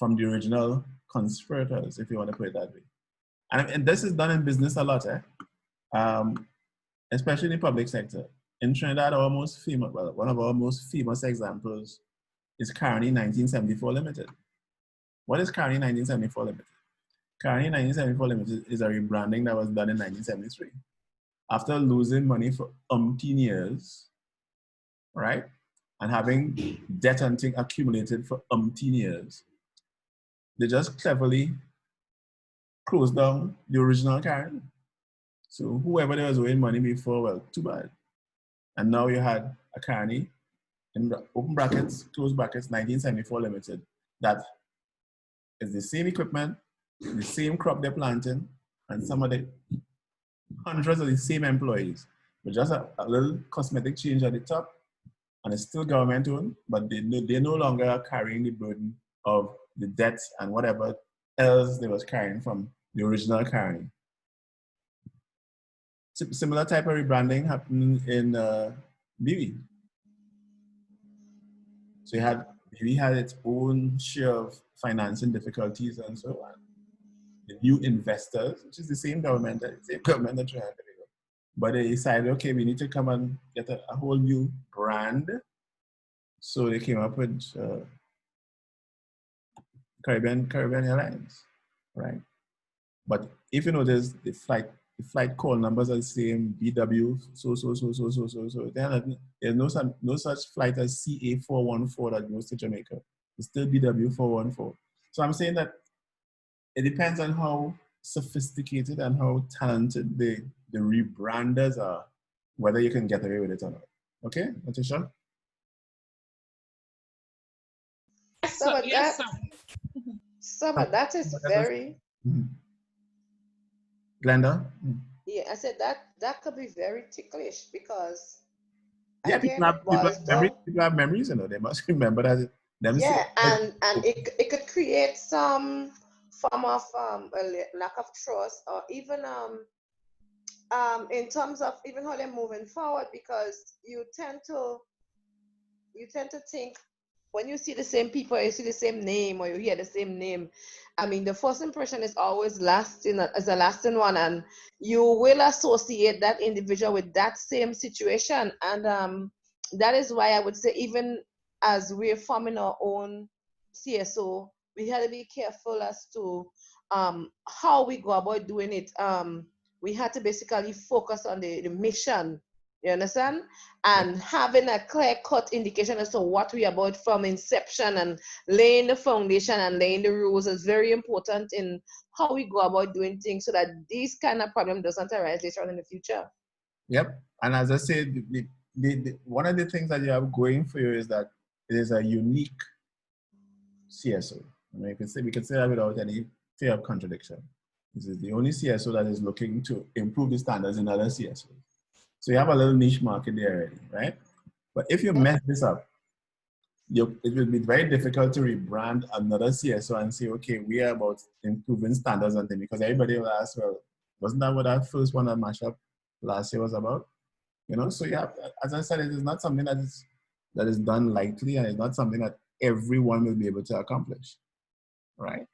[SPEAKER 1] the original conspirators, if you want to put it that way. And this is done in business a lot, especially in the public sector. In Trinidad, one of our most famous examples is Carney 1974 Limited. What is Carney 1974 Limited? Carney 1974 Limited is a rebranding that was done in 1973. After losing money for umpteen years, right? And having debt hunting accumulated for umpteen years, they just cleverly closed down the original Carney. So whoever there was owing money before, well, too bad. And now you had a Carney, in open brackets, close brackets, 1974 Limited, that is the same equipment, the same crop they're planting, and some of the hundreds of the same employees, but just a little cosmetic change at the top, and it's still government owned, but they're no longer carrying the burden of the debt and whatever else they was carrying from the original Carney. Similar type of rebranding happened in BB. So BB had its own share of financing difficulties and so on. The new investors, which is the same government that you had, but they decided, okay, we need to come and get a whole new brand. So they came up with Caribbean Airlines, right? But if you notice, the flight call numbers are the same, BW, so. There's no such flight as CA414 that goes to Jamaica. It's still BW414. So I'm saying that it depends on how sophisticated and how talented the rebranders are, whether you can get away with it or not. Okay, Natasha?
[SPEAKER 2] Some of that is very...
[SPEAKER 1] Glenda?
[SPEAKER 2] Yeah, I said that could be very ticklish because
[SPEAKER 1] yeah, people have memories, you know, they must remember that
[SPEAKER 2] yeah, and it could create some form of a lack of trust, or even in terms of even how they're moving forward, because you tend to think when you see the same people, you see the same name, or you hear the same name, I mean, the first impression is always lasting, as a lasting one, and you will associate that individual with that same situation. And that is why I would say, even as we're forming our own CSO, we had to be careful as to how we go about doing it. We had to basically focus on the mission, you understand? And having a clear-cut indication as to what we are about from inception, and laying the foundation and laying the rules is very important in how we go about doing things, so that these kind of problem doesn't arise later on in the future.
[SPEAKER 1] Yep. And as I said, one of the things that you have going for you is that it is a unique CSO. I mean, we can say that without any fear of contradiction. This is the only CSO that is looking to improve the standards in other CSOs. So you have a little niche market there already, right? But if you mess this up, it will be very difficult to rebrand another CSO and say, okay, we are about improving standards and things, because everybody will ask, well, wasn't that what that first one at Mashup last year was about? You know, so you have, as I said, it is not something that is done lightly, and it's not something that everyone will be able to accomplish, right?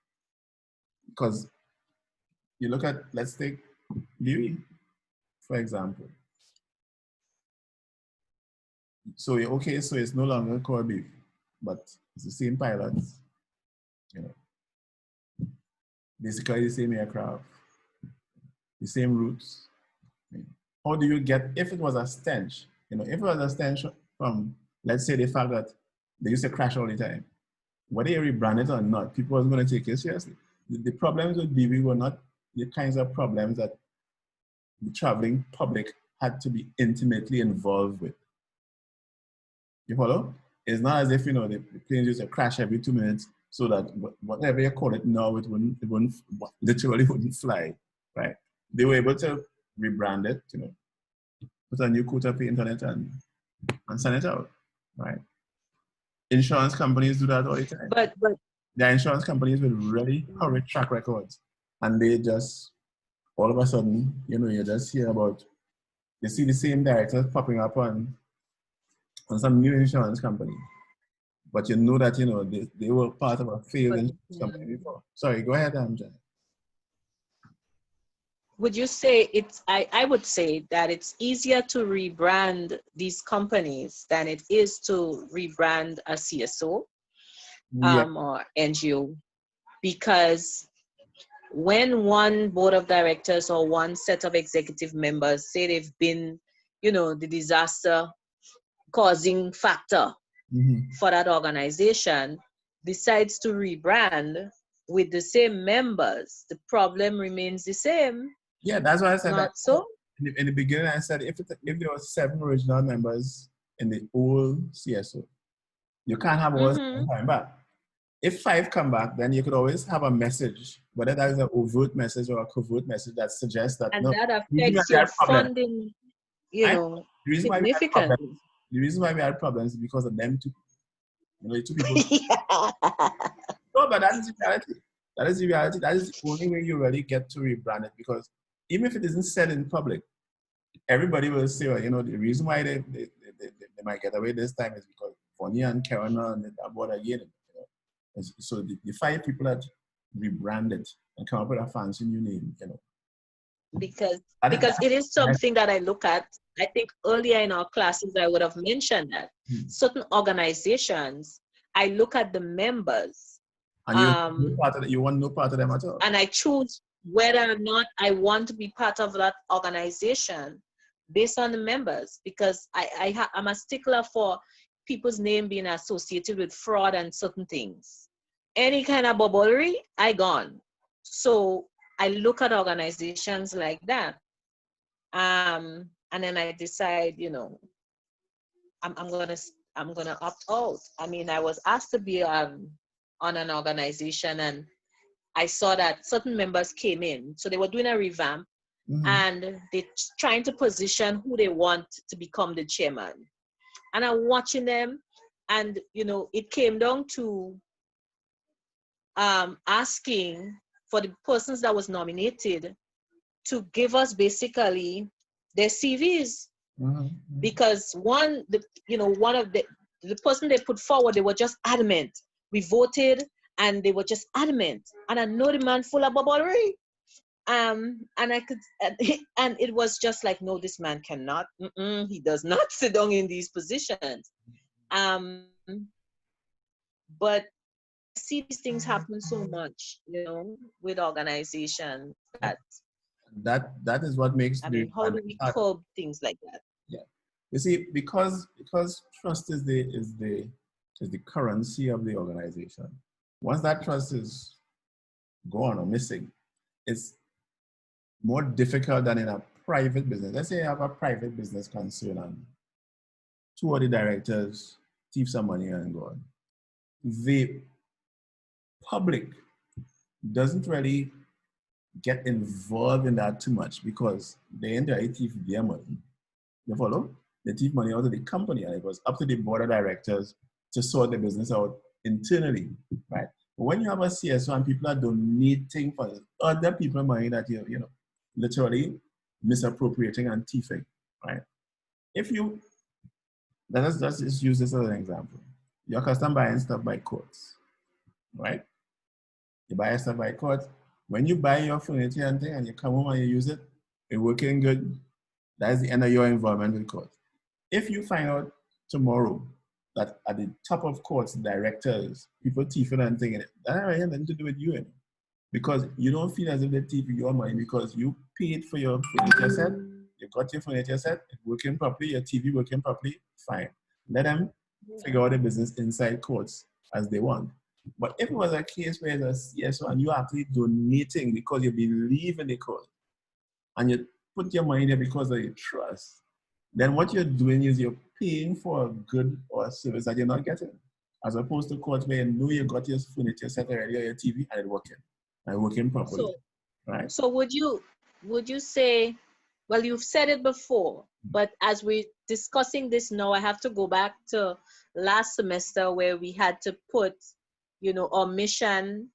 [SPEAKER 1] Because you look at, let's take Louis, for example. So, okay, so it's no longer core beef, but it's the same pilots, you know, basically the same aircraft, the same routes. How do you get, if it was a stench, you know, if it was a stench from, let's say, the fact that they used to crash all the time, whether you rebrand it or not, people are going to take it seriously. The problems with BB were not the kinds of problems that the traveling public had to be intimately involved with. You follow? It's not as if, you know, the planes used to crash every 2 minutes, so that whatever you call it now, it literally wouldn't fly, right? They were able to rebrand it, you know, put a new coat of paint on it and send it out, right? Insurance companies do that all the time.
[SPEAKER 11] But
[SPEAKER 1] the insurance companies with really horrid track records, and they just, all of a sudden, you know, you just hear about, you see the same directors popping up on some new insurance company, but you know that, you know, they were part of a failed insurance company before. Sorry, go ahead, Jen.
[SPEAKER 11] Would you say I would say that it's easier to rebrand these companies than it is to rebrand a CSO or NGO, because when one board of directors or one set of executive members say they've been, you know, the disaster causing factor for that organization, decides to rebrand with the same members, the problem remains the same.
[SPEAKER 1] Yeah, that's why I said
[SPEAKER 11] not
[SPEAKER 1] that.
[SPEAKER 11] So
[SPEAKER 1] in the beginning, I said if there were 7 original members in the old CSO, you can't have all 7 come back. If 5 come back, then you could always have a message, whether that is an overt message or a covert message that suggests that,
[SPEAKER 11] and
[SPEAKER 1] no,
[SPEAKER 11] that affects your funding, you know, significantly.
[SPEAKER 1] The reason why we had problems is because of them two. You know, the 2 people. No, but that is the reality. That is the reality. That is the only way you really get to rebrand it, because even if it isn't said in public, everybody will say, well, you know, the reason why they might get away this time is because Bonnie and Karen are on board again. You know? So the 5 people that rebranded and come up with a fancy new name, you know.
[SPEAKER 11] Because it is something that I look at. I think earlier in our classes, I would have mentioned that certain organizations, I look at the members.
[SPEAKER 1] And you want no part of them at all.
[SPEAKER 11] And I choose whether or not I want to be part of that organization based on the members, because I'm a stickler for people's name being associated with fraud and certain things. Any kind of bubblery, I gone. So I look at organizations like that. And then I decide, you know, I'm gonna opt out. I mean, I was asked to be on an organization, and I saw that certain members came in, so they were doing a revamp, and they're trying to position who they want to become the chairman. And I'm watching them, and you know, it came down to asking for the persons that was nominated to give us basically their CVs, because one of the person they put forward, they were just adamant. We voted, and they were just adamant. And I know the man full of bubblery. And I could, and it was just like, no, this man cannot. He does not sit down in these positions. But I see these things happen so much, you know, with organizations
[SPEAKER 1] that is what makes
[SPEAKER 11] how do we curb things like that?
[SPEAKER 1] Yeah, you see, because trust is the currency of the organization. Once that trust is gone or missing, it's more difficult than in a private business. Let's say you have a private business concern and two of the directors thief some money and go on. The public doesn't really get involved in that too much because they enter thief their money. You follow? They thief money out of the company, and it was up to the board of directors to sort the business out internally, right? But when you have a CSO and people are donating for other people's money that you know, literally misappropriating and thieving, right? If you, let's just use this as an example. You're custom buying stuff by courts, right? You buy stuff by court. When you buy your furniture and thing and you come home and you use it, it's working good, that's the end of your involvement with court. If you find out tomorrow that at the top of courts, directors, people thieving and thing in it, that has nothing to do with you anymore. Because you don't feel as if they thief your money because you paid for your furniture set, you got your furniture set, it's working properly, your TV working properly, fine. Let them figure out the business inside courts as they want. But if it was a case where it's a CSO and you're actually donating because you believe in the cause and you put your money there because of your trust, then what you're doing is you're paying for a good or a service that you're not getting. As opposed to courts where you know you got your furniture set already or your TV and it's working properly.
[SPEAKER 11] So,
[SPEAKER 1] right?
[SPEAKER 11] So would you say, well, you've said it before, but as we're discussing this now, I have to go back to last semester where we had to put, you know, our mission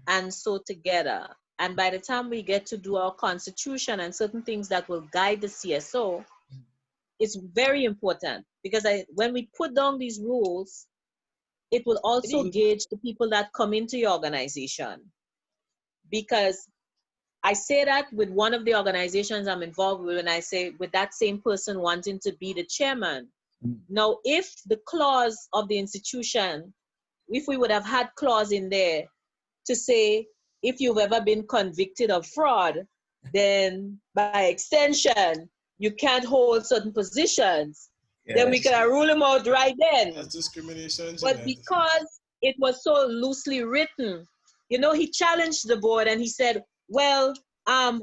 [SPEAKER 11] and so together. And by the time we get to do our constitution and certain things that will guide the CSO, it's very important because when we put down these rules, it will also gauge the people that come into your organization. Because I say that with one of the organizations I'm involved with, and I say with that same person wanting to be the chairman. Now, if the clause of the institution, if we would have had clause in there to say, if you've ever been convicted of fraud, then by extension, you can't hold certain positions, then we could have ruled him out right then.
[SPEAKER 6] That's discrimination.
[SPEAKER 11] But because it was so loosely written, you know, he challenged the board and he said, well,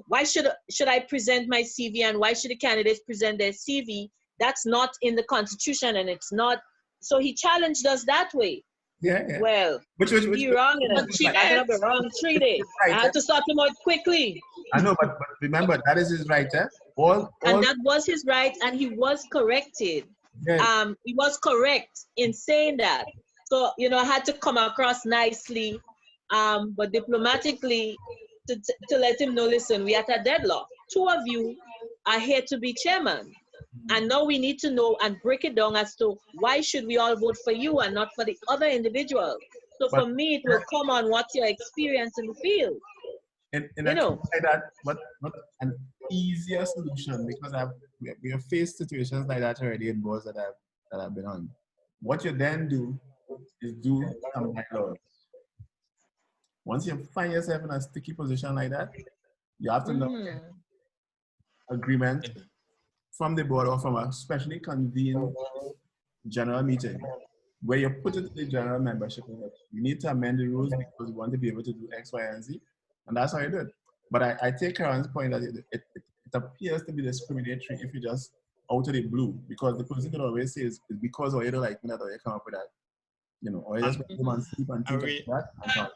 [SPEAKER 11] why should I present my CV and why should the candidates present their CV? That's not in the Constitution and it's not. So he challenged us that way.
[SPEAKER 1] Yeah.
[SPEAKER 11] Well, he wrong in a cheat. I got the wrong treaty. I had to sort him out quickly.
[SPEAKER 1] I know, but remember, that is his right, eh?
[SPEAKER 11] And that was his right, and he was corrected.
[SPEAKER 1] Yeah.
[SPEAKER 11] He was correct in saying that. So, you know, I had to come across nicely, but diplomatically to let him know, listen, we are at a deadlock. Two of you are here to be chairman. And now we need to know and break it down as to why should we all vote for you and not for the other individual. So for me, it will come on what's your experience in the field.
[SPEAKER 1] In a case like that, but an easier solution, because we have faced situations like that already in boards that I've been on. What you then do is do some bylaws. Once you find yourself in a sticky position like that, you have to know agreement from the board or from a specially convened general meeting where you put it to the general membership. You need to amend the rules because you want to be able to do X, Y, and Z. And that's how you do it. But I take Karen's point that it appears to be discriminatory if you just out of the blue, because the person could always say is because or you don't like me that or you come up with that. You know, or you just go and sleep and think like that.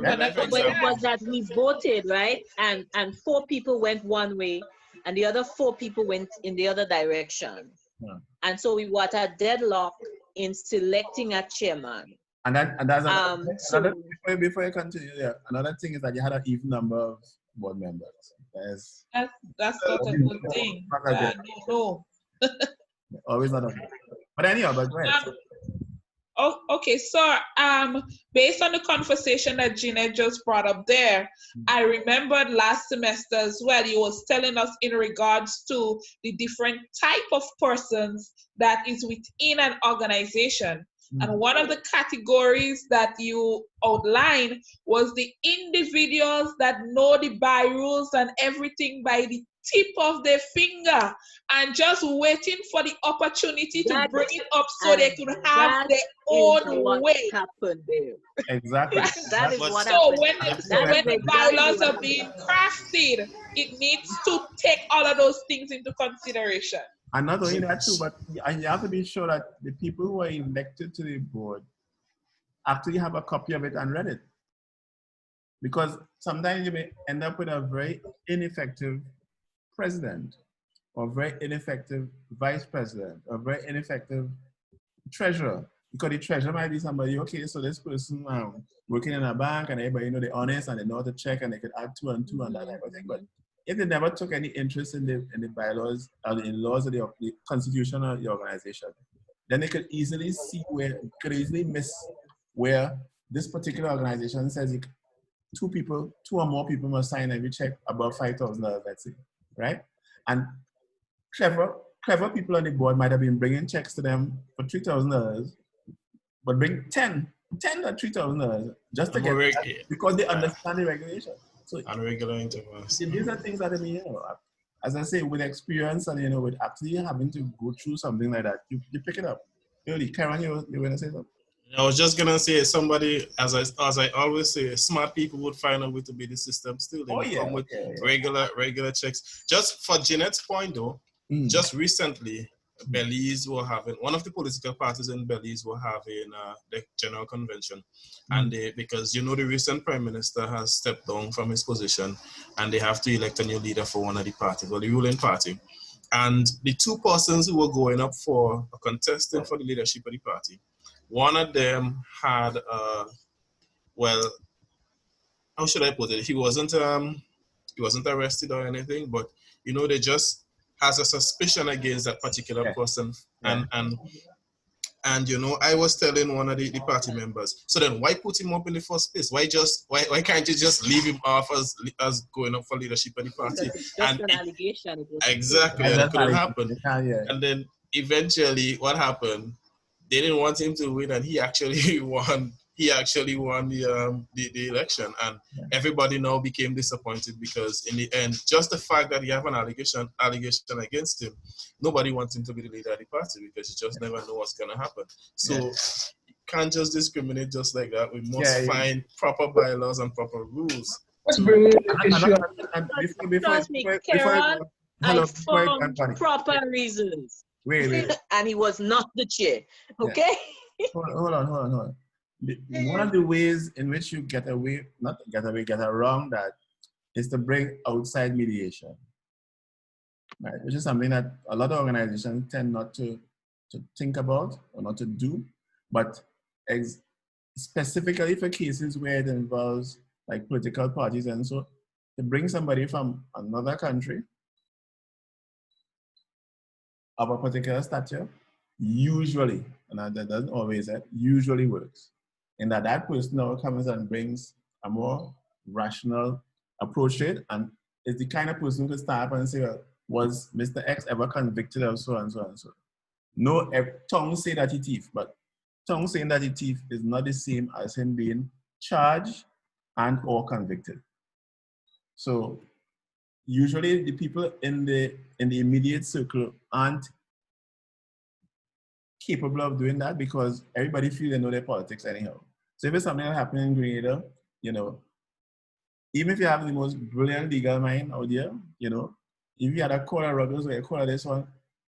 [SPEAKER 11] But it was that we voted, right? And 4 people went one way and the other 4 people went in the other direction. Yeah. And so we were at a deadlock in selecting a chairman.
[SPEAKER 1] And that's another, before you continue, another thing is that you had an even number of board members.
[SPEAKER 4] That's not a good thing. No.
[SPEAKER 1] Always not a good thing. But anyhow, but go ahead.
[SPEAKER 4] Oh, okay. So, based on the conversation that Jeanette just brought up there, I remembered last semester as well, you was telling us in regards to the different type of persons that is within an organization. And one of the categories that you outlined was the individuals that know the by rules and everything by the tip of their finger and just waiting for the opportunity to bring it up so they could have their own way.
[SPEAKER 11] Happened there.
[SPEAKER 1] Exactly.
[SPEAKER 11] That is what
[SPEAKER 4] So
[SPEAKER 11] happened.
[SPEAKER 4] when the bylaws are being crafted, it needs to take all of those things into consideration.
[SPEAKER 1] And not only that too, but you have to be sure that the people who are elected to the board actually have a copy of it and read it. Because sometimes you may end up with a very ineffective president, or very ineffective vice president, or very ineffective treasurer. Because the treasurer might be somebody, okay, so this person working in a bank and everybody know they're honest and they know how to check and they could add 2 and 2 and that type of thing. But if they never took any interest in the bylaws or in laws of the constitution of the organization, then they could easily see could easily miss where this particular organization says 2 or more people must sign every check above $5,000, let's say, right? And clever people on the board might have been bringing checks to them for $3,000, but bring 10 or $3,000 just to get that because they understand the regulation. So
[SPEAKER 6] and regular intervals.
[SPEAKER 1] These are things that I mean, as I say, with experience and with actually having to go through something like that, you pick it up. Really, Karen, you were gonna say something?
[SPEAKER 6] I was just gonna say, somebody, as I always say, smart people would find a way to beat the system still. They would come with regular checks. Just for Jeanette's point though, just recently, Belize were having, one of the political parties in Belize were having the general convention. And because the recent prime minister has stepped down from his position and they have to elect a new leader for one of the parties, or the ruling party. And the 2 persons who were going up for a contesting for the leadership of the party, one of them had, well, how should I put it? He wasn't arrested or anything, but they just has a suspicion against that particular person. And I was telling one of the party members, so then why put him up in the first place? Why can't you just leave him off as going up for leadership of the party?
[SPEAKER 11] It's just an allegation.
[SPEAKER 6] Exactly, and it couldn't happen. And then eventually, what happened? They didn't want him to win, and he actually won. He actually won the election, and everybody now became disappointed because in the end, just the fact that he have an allegation against him, nobody wants him to be the leader of the party because you just never know what's gonna happen. So you can't just discriminate just like that. We must find proper bylaws and proper rules.
[SPEAKER 3] Let's bring in the issue.
[SPEAKER 11] Trust me, Karen, I found proper reasons.
[SPEAKER 1] Wait.
[SPEAKER 11] And he was not the chair. Okay?
[SPEAKER 1] Hold on. One of the ways in which you get around that is to bring outside mediation, right? Which is something that a lot of organizations tend not to think about or not to do, but specifically for cases where it involves like political parties and so, to bring somebody from another country of a particular stature, usually, and that doesn't always, usually works. In that person now comes and brings a more rational approach to it, and is the kind of person who can stand up and say, well, was Mr. X ever convicted of so and so and so? No, tongue say that he thief, but tongue saying that he thief is not the same as him being charged and or convicted. So usually the people in the immediate circle aren't capable of doing that because everybody feels they know their politics anyhow. So if it's something that happened in Grenada, even if you have the most brilliant legal mind out there, if you had a call of Ruggles or a call of this one,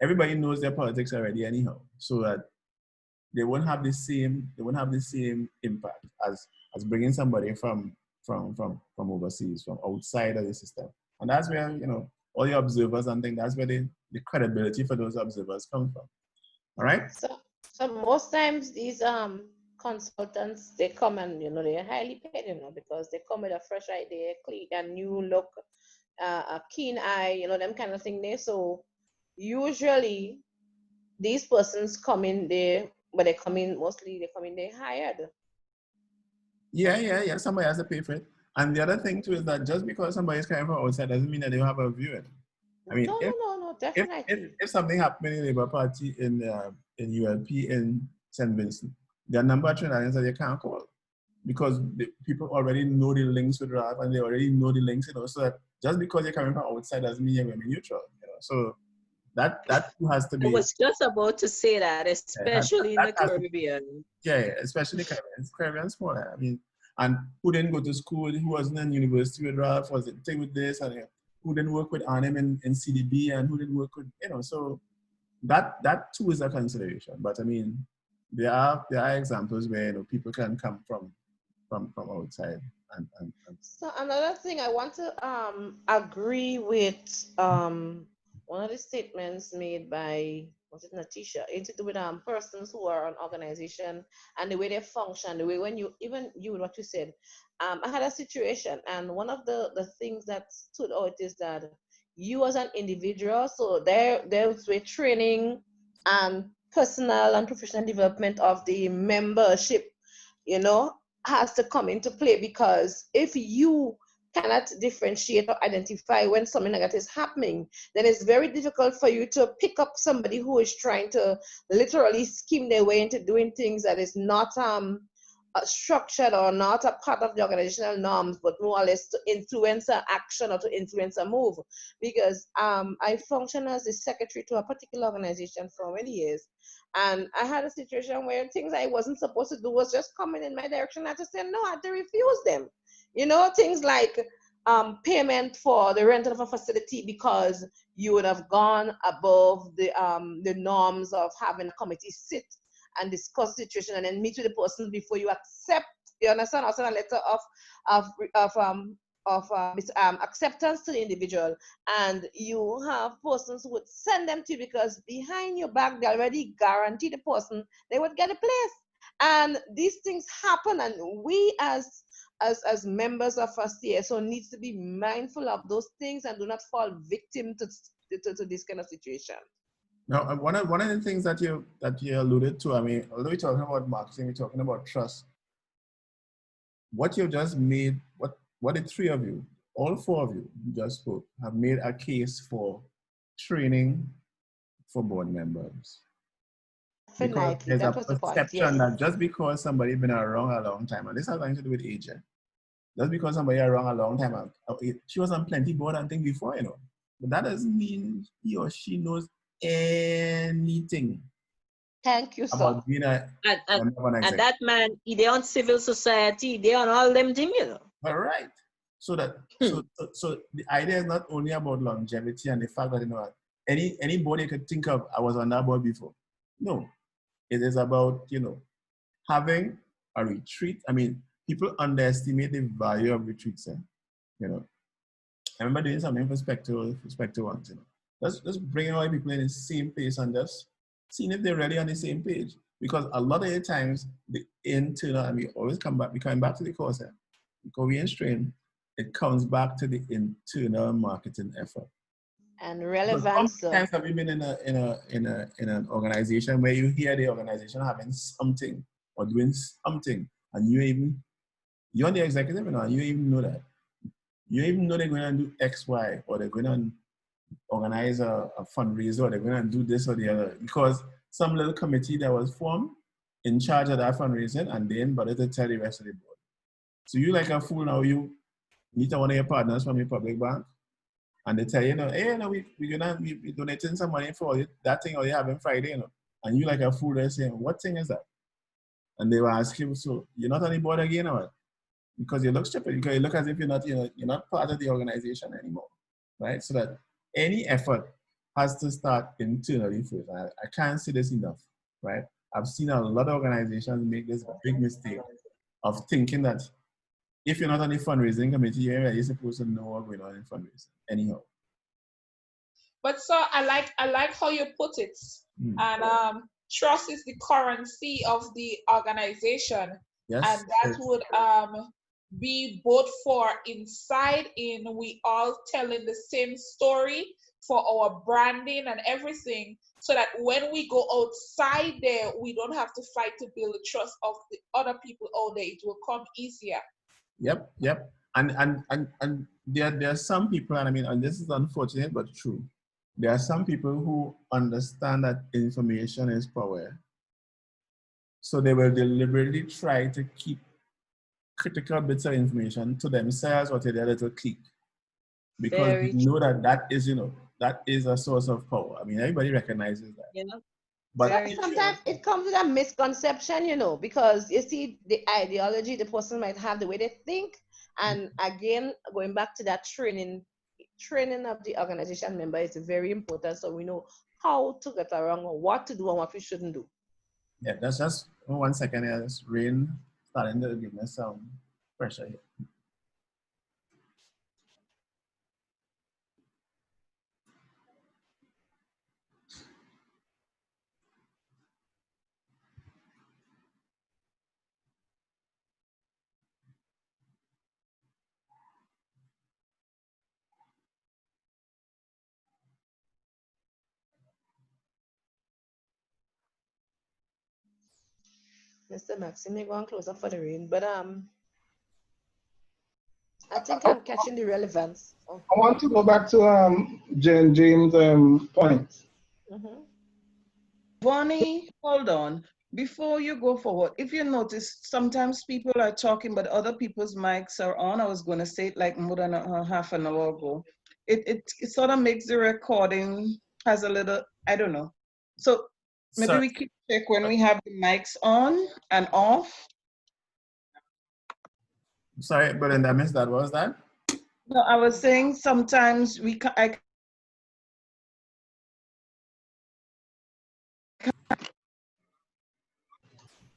[SPEAKER 1] everybody knows their politics already anyhow. So that they won't have the same impact as bringing somebody from overseas, from outside of the system. And that's where, all the observers and things, that's where the credibility for those observers come from. All right?
[SPEAKER 2] So most times these consultants, they come and, they're highly paid, because they come with a fresh idea, a new look, a keen eye, them kind of thing there. So usually these persons come in there but they come in they hired.
[SPEAKER 1] Yeah. Somebody has to pay for it. And the other thing too is that just because somebody is coming from outside doesn't mean that they don't have a view it. I mean,
[SPEAKER 2] No, definitely.
[SPEAKER 1] If something happened in the Labour Party in ULP in St. Vincent, there are a number of Trinidadians that you can't call because the people already know the links with RAF and they already know the links, so that just because you're coming from outside doesn't mean you're going to be neutral, So that has to be.
[SPEAKER 11] I was just about to say that, especially in the Caribbean.
[SPEAKER 1] Especially Caribbean. Caribbean smaller. I mean, and who didn't go to school, who wasn't in university with RAF, was it thing with this, and who didn't work with Arnhem in CDB, and who didn't work with, so that too is a consideration. But I mean, there are examples where people can come from outside. And
[SPEAKER 2] So another thing I want to agree with one of the statements made by, was it Natisha? It's to do with persons who are an organization and the way they function, the way when you what you said. I had a situation, and one of the things that stood out is that you as an individual, so there's training and personal and professional development of the membership, has to come into play, because if you cannot differentiate or identify when something like that is happening, then it's very difficult for you to pick up somebody who is trying to literally scheme their way into doing things that is not structured or not a part of the organizational norms, but more or less to influence an action or to influence a move. Because I function as the secretary to a particular organization for many years, and I had a situation where things I wasn't supposed to do was just coming in my direction. I had to say no, I had to refuse them. Things like payment for the rental of a facility because you would have gone above the norms of having a committee sit and discuss the situation and then meet with the person before you accept. You understand? Also a letter of acceptance to the individual, and you have persons who would send them to you because behind your back they already guarantee the person they would get a place. And these things happen, and we as members of a CSO needs to be mindful of those things and do not fall victim to this kind of situation.
[SPEAKER 1] Now, one of the things that you alluded to, I mean, although we're talking about marketing, we're talking about trust. What you just made, what the three of you, all four of you just spoke, have made a case for training for board members. Because there's a perception that just because somebody's been around a long time, and this has nothing to do with age, just because somebody around a long time, she was on plenty board and thing before, but that doesn't mean he or she knows anything.
[SPEAKER 2] Thank you, sir.
[SPEAKER 11] And that man, they on civil society, they on all them things,
[SPEAKER 1] All right. So that so the idea is not only about longevity and the fact that any board you could think of, I was on that board before. No, it is about having a retreat. I mean, people underestimate the value of retreats. I remember doing something for Spectre once. Let's bring all the people in the same place and just seeing if they're really on the same page. Because a lot of the times, the internal, and we always come back, we come back to the cause. Because we in strain, it comes back to the internal marketing effort.
[SPEAKER 2] And relevance.
[SPEAKER 1] How many times have you been in an organization where you hear the organization having something or doing something, and you're on the executive and you even know that. You even know they're going to do X, Y, or they're going to organize a fundraiser, or they're going to do this or the other, because some little committee that was formed in charge of that fundraising, and then but to tell the rest of the board. So you like a fool now, you meet one of your partners from your public bank, and they tell you, hey, we're donating some money for that thing or you having Friday, and you like a fool, they're saying, what thing is that? And they will ask you, so you're not on the board again or what? Because you look stupid, because you look as if you're not part of the organization anymore, right? So that any effort has to start internally first. I can't say this enough, right? I've seen a lot of organizations make this big mistake of thinking that if you're not on the fundraising committee, you're supposed to know what's going on in fundraising anyhow.
[SPEAKER 4] But so I like how you put it. And trust is the currency of the organization. Yes. And that would be both for inside in we all telling the same story, for our branding and everything, so that when we go outside there, we don't have to fight to build the trust of the other people out there. It will come easier.
[SPEAKER 1] Yep. And there are some people, and I mean, and this is unfortunate but true. There are some people who understand that information is power. So they will deliberately try to keep critical bits of information to themselves or to their little clique. Because we know that that is, that is a source of power. I mean, everybody recognizes that.
[SPEAKER 11] Yeah.
[SPEAKER 1] But
[SPEAKER 2] sometimes it comes with a misconception, because you see the ideology the person might have, the way they think. And again, going back to that training of the organization member is very important, so we know how to get around, or what to do and what we shouldn't do.
[SPEAKER 1] Yeah, that's just 1 second here. This rain starting to give me some pressure here.
[SPEAKER 2] Mr. Maxime, may go and close up for the rain, but I think I'm catching the relevance.
[SPEAKER 3] I want to go back to James' point.
[SPEAKER 7] Bonnie, hold on. Before you go forward, if you notice, sometimes people are talking, but other people's mics are on. I was going to say it like more than half an hour ago. It sort of makes the recording has a little, I don't know. So maybe we can check when we have the mics on and off.
[SPEAKER 1] Sorry, but I missed that. What was that?
[SPEAKER 7] No, I was saying sometimes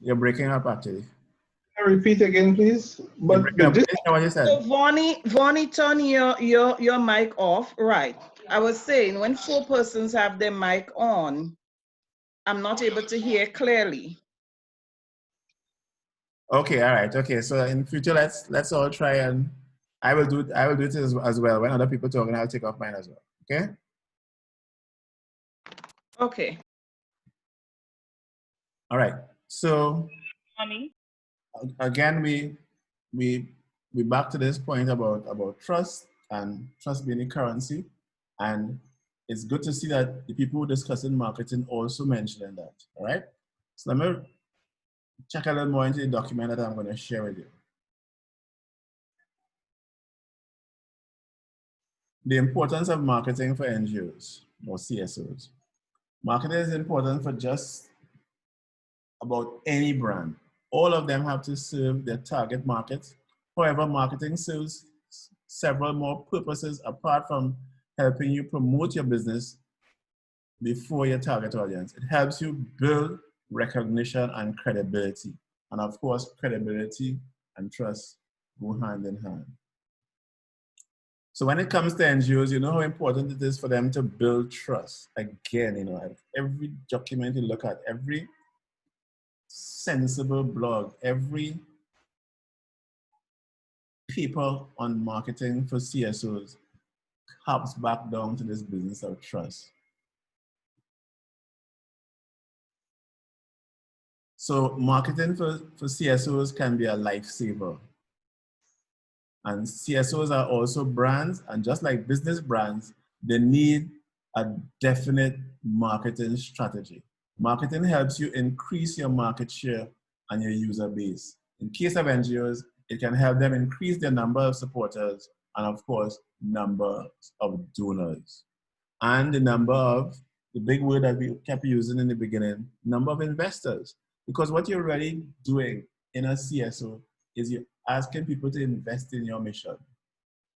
[SPEAKER 1] You're breaking up, actually.
[SPEAKER 3] Repeat again, please. But
[SPEAKER 7] so Vonnie, turn your mic off. Right. I was saying when 4 persons have their mic on, I'm not able to hear clearly.
[SPEAKER 1] Okay, all right. Okay, so in future, let's all try, and I will do it as well. When other people talking, I'll take off mine as well. Okay.
[SPEAKER 7] Okay.
[SPEAKER 1] All right. So again, we back to this point about trust and trust being a currency, and it's good to see that the people who discussing marketing also mentioning that. All right. So let me check a little more into the document that I'm going to share with you. The importance of marketing for NGOs or CSOs. Marketing is important for just about any brand. All of them have to serve their target market. However, marketing serves several more purposes apart from helping you promote your business before your target audience. It helps you build recognition and credibility. And of course, credibility and trust go hand in hand. So when it comes to NGOs, you know how important it is for them to build trust. Again, every document you look at, every sensible blog, every paper on marketing for CSOs hops back down to this business of trust. So marketing for CSOs can be a lifesaver. And CSOs are also brands, and just like business brands, they need a definite marketing strategy. Marketing helps you increase your market share and your user base. In case of NGOs, it can help them increase their number of supporters and, of course, number of donors. And the number of, the big word that we kept using in the beginning, number of investors. Because what you're really doing in a CSO is you're asking people to invest in your mission.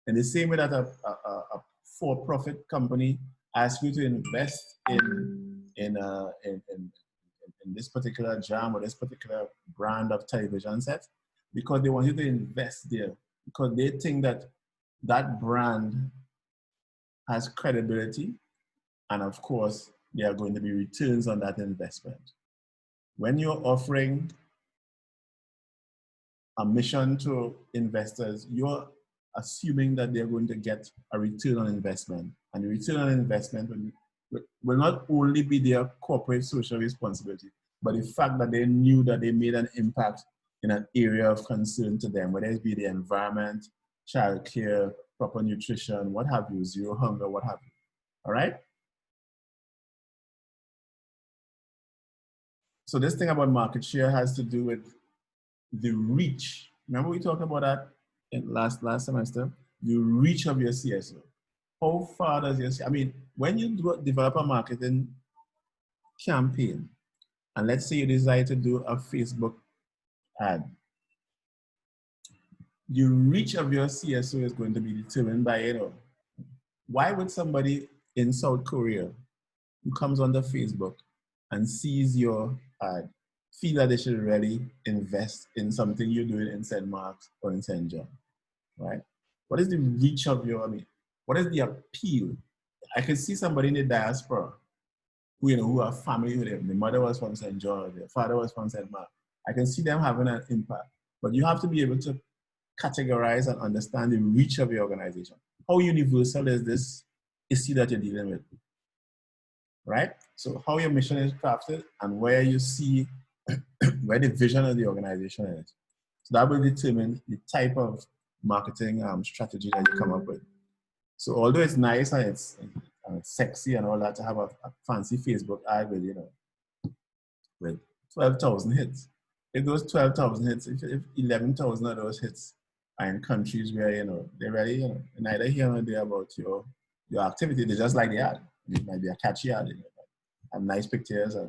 [SPEAKER 1] In the same way that a for-profit company asks you to invest in this particular jam or this particular brand of television set, because they want you to invest there, because they think that that brand has credibility, and of course, there are going to be returns on that investment. When you're offering a mission to investors, you're assuming that they're going to get a return on investment. And the return on investment will not only be their corporate social responsibility, but the fact that they knew that they made an impact in an area of concern to them, whether it be the environment, childcare, proper nutrition, what have you, zero hunger, what have you. All right? So this thing about market share has to do with the reach. Remember we talked about that in last semester? The reach of your CSO. How far does your, I mean, when you develop a marketing campaign, and let's say you decide to do a Facebook ad, the reach of your CSO is going to be determined by, you know, why would somebody in South Korea who comes onto Facebook and sees your ad feel that they should really invest in something you're doing in St. Mark's or in St. John, right? What is the reach of your, I mean, what is the appeal? I can see somebody in the diaspora who, you know, who are family with them. The mother was from St. John, the father was from St. Mark. I can see them having an impact, but you have to be able to categorize and understand the reach of your organization. How universal is this issue that you're dealing with, right? So how your mission is crafted and where you see where the vision of the organization is. So that will determine the type of marketing strategy that you come up with. So although it's nice and it's sexy and all that to have a fancy Facebook ad with, you know, with 12,000 hits, if those 12,000 hits, if 11,000 of those hits are in countries where, you know, they're really, you know, neither here nor there about your activity, they just like the ad. It might be a catchy ad, you know, have nice pictures and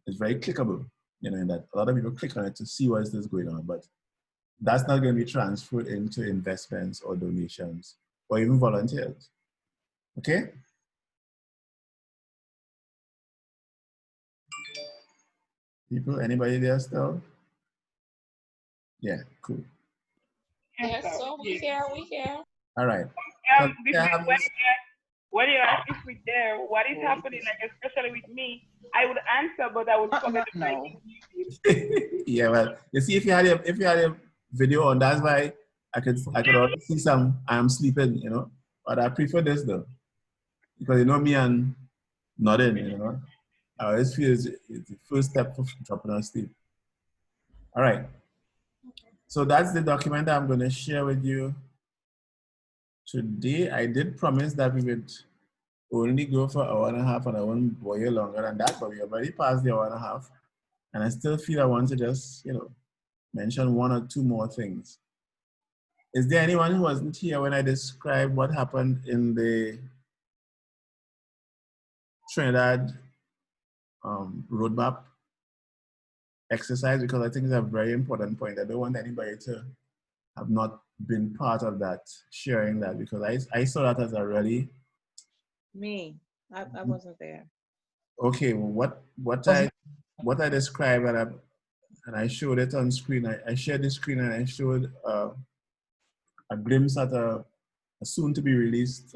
[SPEAKER 1] it's very clickable, you know, in that a lot of people click on it to see what is going on, but that's not going to be transferred into investments or donations or even volunteers. Okay? People, anybody there still? Yeah, cool.
[SPEAKER 4] Yes, so we here.
[SPEAKER 1] All right.
[SPEAKER 12] When you ask if we're there, what is happening, like especially with me, I would answer, but I would forget to play.
[SPEAKER 1] Yeah, well, you see, if you had a video on, that's why I could already see some I'm sleeping, you know. But I prefer this though, because you know me and nodding, you know. I always feel it's the first step for dropping on sleep. All right. So that's the document I'm going to share with you today. I did promise that we would only go for an hour and a half, and I won't bore you longer than that, but we have already passed the hour and a half. And I still feel I want to just, you know, mention one or two more things. Is there anyone who wasn't here when I described what happened in the Trinidad roadmap exercise? Because I think it's a very important point. I don't want anybody to have not been part of that, sharing that, because I saw that as a really...
[SPEAKER 11] Me, I wasn't there.
[SPEAKER 1] Okay, well, what I described and I showed it on screen. I shared the screen and I showed a glimpse at a soon to be released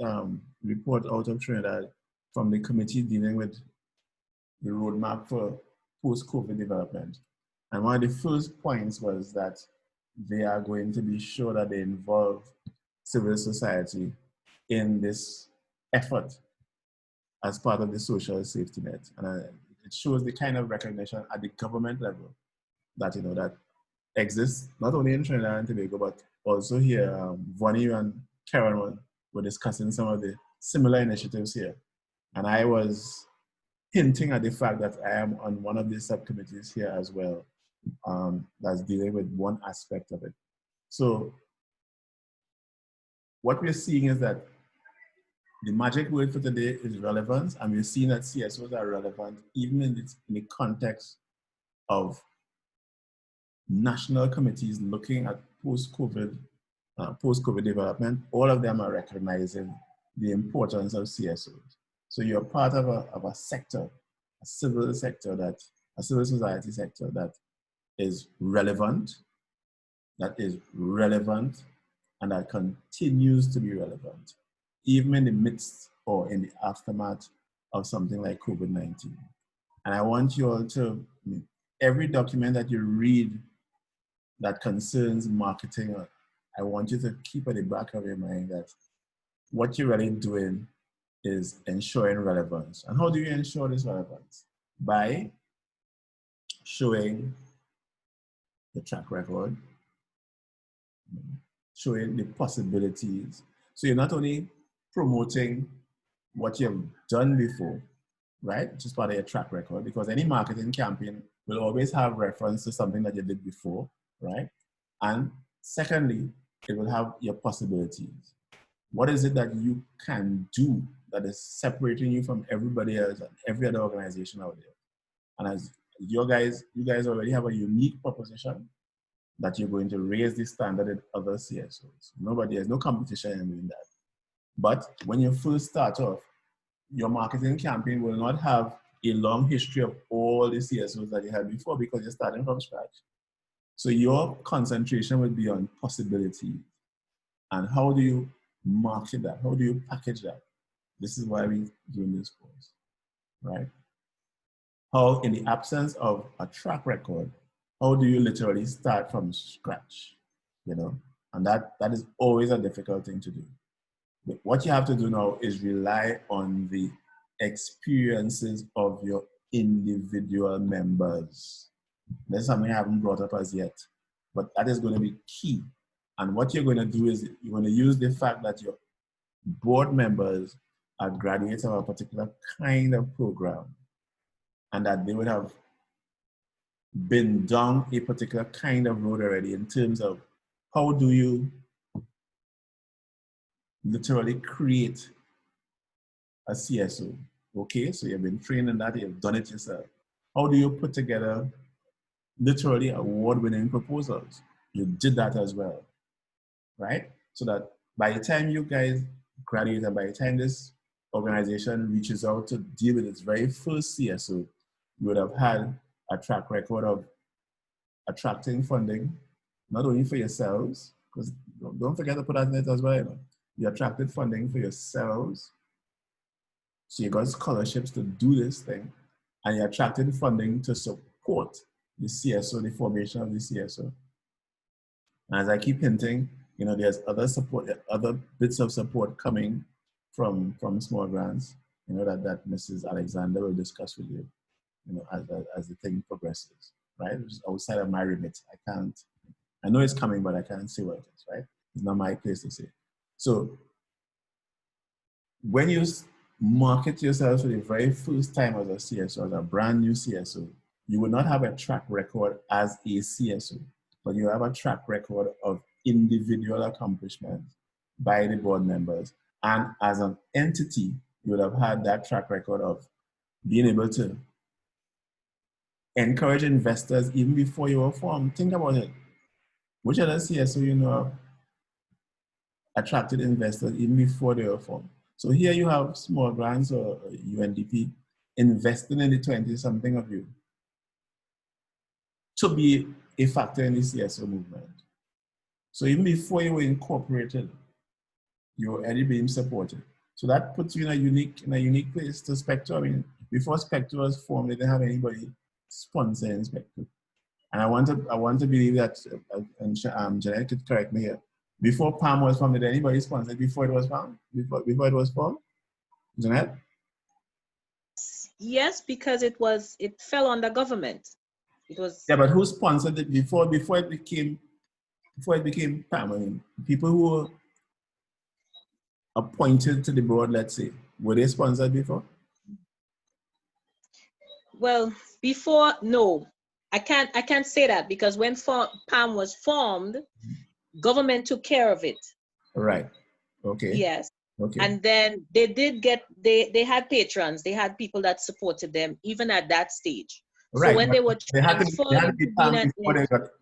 [SPEAKER 1] report out of Trinidad from the committee dealing with the roadmap for post-COVID development. And one of the first points was that they are going to be sure that they involve civil society in this effort as part of the social safety net. And it shows the kind of recognition at the government level that, you know, that exists not only in Trinidad and Tobago, but also here. Vonnie and Karen were discussing some of the similar initiatives here. And I was hinting at the fact that I am on one of these subcommittees here as well, that's dealing with one aspect of it. So what we're seeing is that the magic word for today is relevance, and we're seeing that CSOs are relevant even in the context of national committees looking at post-COVID development. All of them are recognizing the importance of CSOs. So you're part of a sector, a civil sector, a civil society sector that is relevant, and that continues to be relevant, even in the midst or in the aftermath of something like COVID-19. And I want you all to, every document that you read that concerns marketing, I want you to keep at the back of your mind that what you're really doing is ensuring relevance. And how do you ensure this relevance? By showing the track record, showing the possibilities. So you're not only promoting what you've done before, right? Which is part of your track record, because any marketing campaign will always have reference to something that you did before, right? And secondly, it will have your possibilities. What is it that you can do that is separating you from everybody else and every other organization out there? And as you guys already have a unique proposition that you're going to raise the standard in other CSOs. There's no competition in doing that. But when you first start off, your marketing campaign will not have a long history of all the CSOs that you had before because you're starting from scratch. So your concentration will be on possibility. And how do you market that? How do you package that? This is why we're doing this course, right? How, in the absence of a track record, how do you literally start from scratch, you know? And that is always a difficult thing to do. But what you have to do now is rely on the experiences of your individual members. That's something I haven't brought up as yet, but that is going to be key. And what you're going to do is you're going to use the fact that your board members are graduates of a particular kind of program and that they would have been down a particular kind of road already in terms of how do you literally create a CSO. Okay, so you've been trained in that, you've done it yourself. How do you put together literally award-winning proposals? You did that as well, right? So that by the time you guys graduate and by the time this organization reaches out to deal with its very first CSO, you would have had a track record of attracting funding, not only for yourselves, because don't forget to put that in it as well. You know? You attracted funding for yourselves, so you got scholarships to do this thing, and you attracted funding to support the CSO, the formation of the CSO. And as I keep hinting, you know, there's other support, other bits of support coming from small grants, you know, that Mrs. Alexander will discuss with you, you know, as the thing progresses, right? Which is outside of my remit. I know it's coming, but I can't say what it is, right? It's not my place to say. So when you market yourself for the very first time as a CSO, as a brand new CSO, you will not have a track record as a CSO, but you have a track record of individual accomplishments by the board members. And as an entity, you would have had that track record of being able to encourage investors even before you were formed. Think about it. Which other CSO you know attracted investors even before they were formed? So here you have small grants or UNDP investing in the 20-something of you to be a factor in the CSO movement. So even before you were incorporated, you were already being supported. So that puts you in a unique place to Spectre. I mean, before Spectre was formed, they didn't have anybody sponsoring Spectre. And I want to believe that, and Jeanette could correct me here. Before PAM was formed, did anybody sponsor it before it was formed? Before it was formed? Jeanette?
[SPEAKER 11] Yes, because it fell under government. It was.
[SPEAKER 1] Yeah, but who sponsored it before it became PAM? I mean, people who were appointed to the board, let's say, were they sponsored before?
[SPEAKER 11] Well, before, no. I can't say that because when PAM was formed, government took care of it.
[SPEAKER 1] Right. Okay.
[SPEAKER 11] Yes.
[SPEAKER 1] Okay.
[SPEAKER 11] And then they did they had patrons. They had people that supported them even at that stage.
[SPEAKER 1] Right.
[SPEAKER 11] So when they were
[SPEAKER 1] transferred, they had to be PAM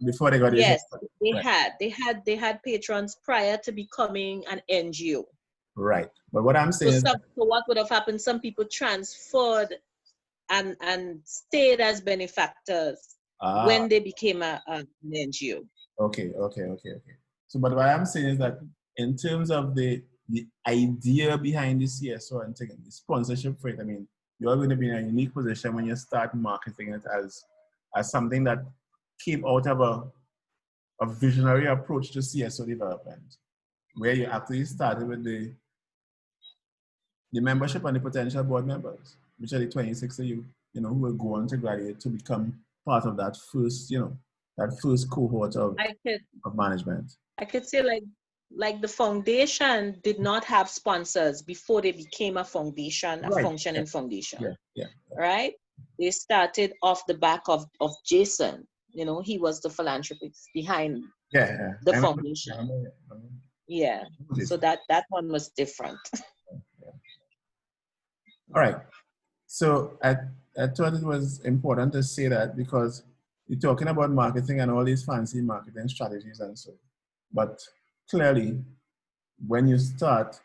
[SPEAKER 1] before they got
[SPEAKER 11] yes, they had patrons prior to becoming an NGO.
[SPEAKER 1] Right. But what I'm saying
[SPEAKER 11] so what would have happened? Some people transferred and stayed as benefactors when they became an NGO.
[SPEAKER 1] Okay. So, but what I'm saying is that in terms of the idea behind the CSO and taking the sponsorship for it, I mean, you're going to be in a unique position when you start marketing it as something that came out of a visionary approach to CSO development, where you actually started with the membership and the potential board members, which are the 26 of you, who will go on to graduate to become part of that first, that first cohort of management.
[SPEAKER 11] I could say like the foundation did not have sponsors before they became a foundation, a functioning foundation.
[SPEAKER 1] Yeah.
[SPEAKER 11] Right? They started off the back of Jason. He was the philanthropist behind the foundation. Yeah. So that one was different.
[SPEAKER 1] All right. So I thought it was important to say that because you're talking about marketing and all these fancy marketing strategies and so, but clearly when you start,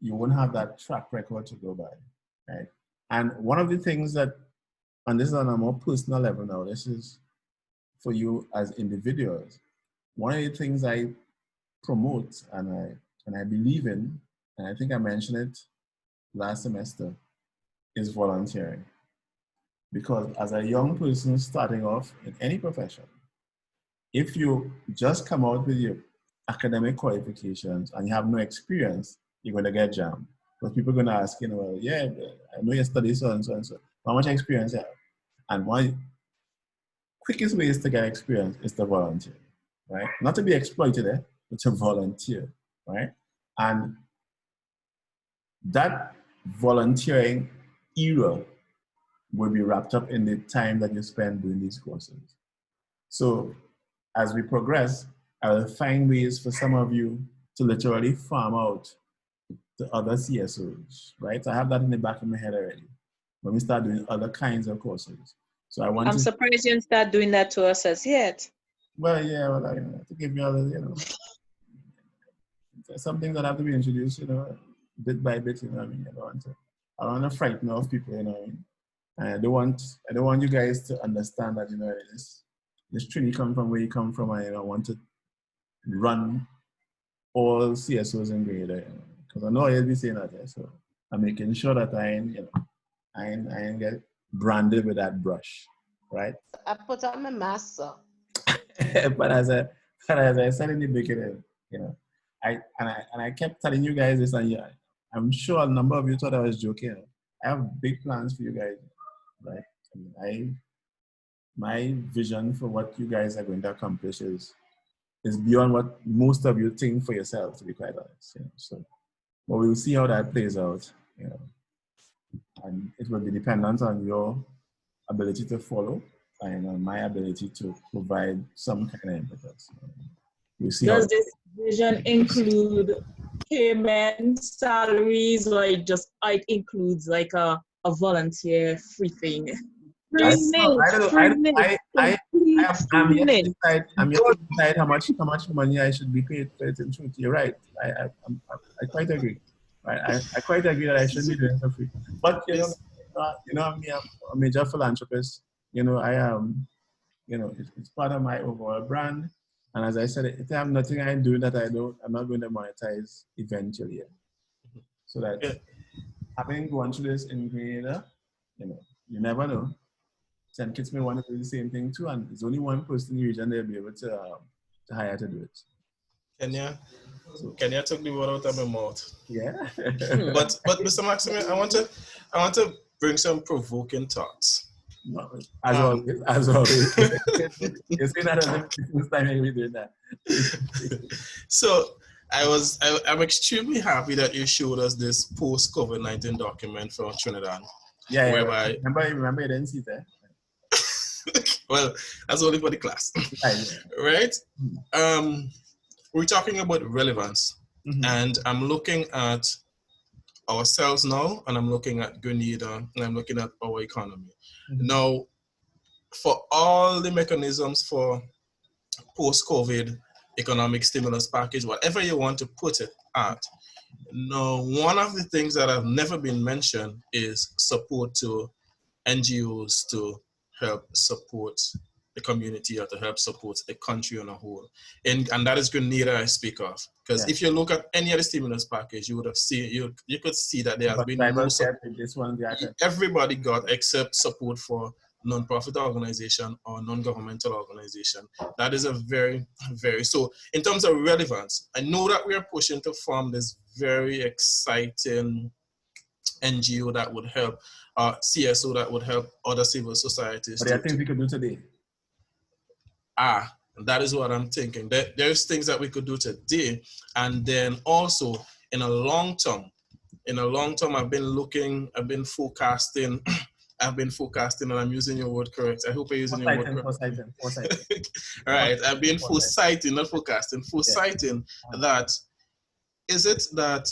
[SPEAKER 1] you won't have that track record to go by, right? And one of the things that, and this is on a more personal level now, this is for you as individuals, one of the things I promote and I believe in, and I think I mentioned it last semester, is volunteering. Because as a young person starting off in any profession, if you just come out with your academic qualifications and you have no experience, you're going to get jammed. Because people are going to ask, well, yeah, I know you study so and so and so. How much experience you have? And one quickest ways to get experience is to volunteer, right? Not to be exploited, but to volunteer, right? And that volunteering era will be wrapped up in the time that you spend doing these courses. So as we progress, I will find ways for some of you to literally farm out to other CSOs, right? I have that in the back of my head already when we start doing other kinds of courses. So I'm
[SPEAKER 11] surprised you didn't start doing that to us as yet.
[SPEAKER 1] Well, yeah, well, to give you all something that have to be introduced, bit by bit, I mean, I don't want to frighten off people, I mean. I don't want you guys to understand that, this Trini come from where you come from, and I don't want to run all CSOs in grade, because I know you'll be saying that, so I'm making sure that I ain't get branded with that brush, right?
[SPEAKER 2] I put on my mask, sir.
[SPEAKER 1] But as I said in the beginning, I kept telling you guys this, and I'm sure a number of you thought I was joking. I have big plans for you guys, right? My vision for what you guys are going to accomplish is beyond what most of you think for yourselves, to be quite honest. So, but we'll see how that plays out. And it will be dependent on your ability to follow and on my ability to provide some kind of impetus. We'll see.
[SPEAKER 13] Does this vision include payment, salaries, or it includes like a volunteer free thing?
[SPEAKER 1] I'm yet to decide how much money I should be paid for it. In truth, you're right. I quite agree. I quite agree that I should be doing it for free. But I'm a major philanthropist. I am. It's part of my overall brand. And as I said, if I have nothing I do that I'm not going to monetize eventually. So that having gone through this in Grenada, you never know. 10 kids may want to do the same thing too, and there's only one person in the region they'll be able to hire to do it.
[SPEAKER 6] Kenya took the word out of my mouth.
[SPEAKER 1] Yeah.
[SPEAKER 6] but Mr. Maximilian, I want to bring some provoking thoughts.
[SPEAKER 1] No, as always. You see that this time we doing that.
[SPEAKER 6] So I'm extremely happy that you showed us this post-COVID-19 document from Trinidad.
[SPEAKER 1] Yeah. Remember you didn't see that.
[SPEAKER 6] Well, that's only for the class, right? We're talking about relevance, and I'm looking at ourselves now, and I'm looking at Grenada, and I'm looking at our economy. Now, for all the mechanisms for post-COVID economic stimulus package, whatever you want to put it at, now, one of the things that have never been mentioned is support to NGOs to help support the community or to help support the country on a whole. And that is Grenada I speak of. Because if you look at any other stimulus package, you would have seen, you could see that there has been no support. Everybody got except support for non-profit organization or non-governmental organization. That is a very, very, so in terms of relevance, I know that we are pushing to form this very exciting NGO that would help, CSO that would help other civil societies.
[SPEAKER 1] What do you think we could do today?
[SPEAKER 6] That is what I'm thinking. There's things that we could do today, and then also in a long term, I've been forecasting, and I'm using your word correct. I hope I'm using your word correct.
[SPEAKER 1] Foresighting.
[SPEAKER 6] Right, I've been foresighting, not forecasting, foresighting that, is it that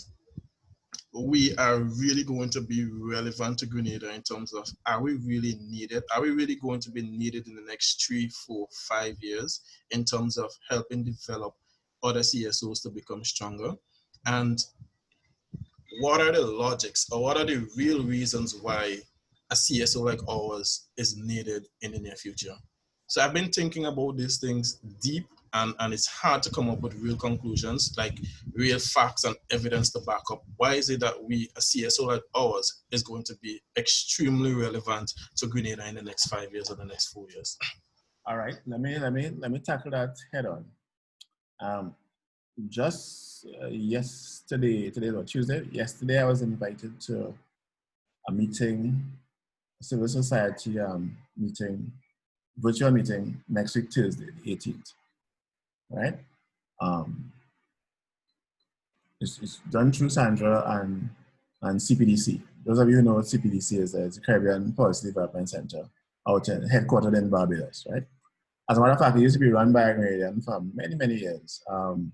[SPEAKER 6] we are really going to be relevant to Grenada in terms of, are we really needed? Are we really going to be needed in the next 3, 4, 5 years in terms of helping develop other CSOs to become stronger? And what are the logics, or what are the real reasons why a CSO like ours is needed in the near future? So I've been thinking about these things deep, and it's hard to come up with real conclusions, like real facts and evidence to back up. Why is it that a CSO like ours is going to be extremely relevant to Grenada in the next 5 years or the next 4 years?
[SPEAKER 1] All right, let me tackle that head on. Just yesterday or Tuesday, yesterday I was invited to a meeting, a civil society meeting, virtual meeting next week, Tuesday, the 18th, right? It's done through Sandra and CPDC. Those of you who know what CPDC is, it's the Caribbean Policy Development Center, headquartered in Barbados, right? As a matter of fact, it used to be run by a Grenadian for many, many years. I'm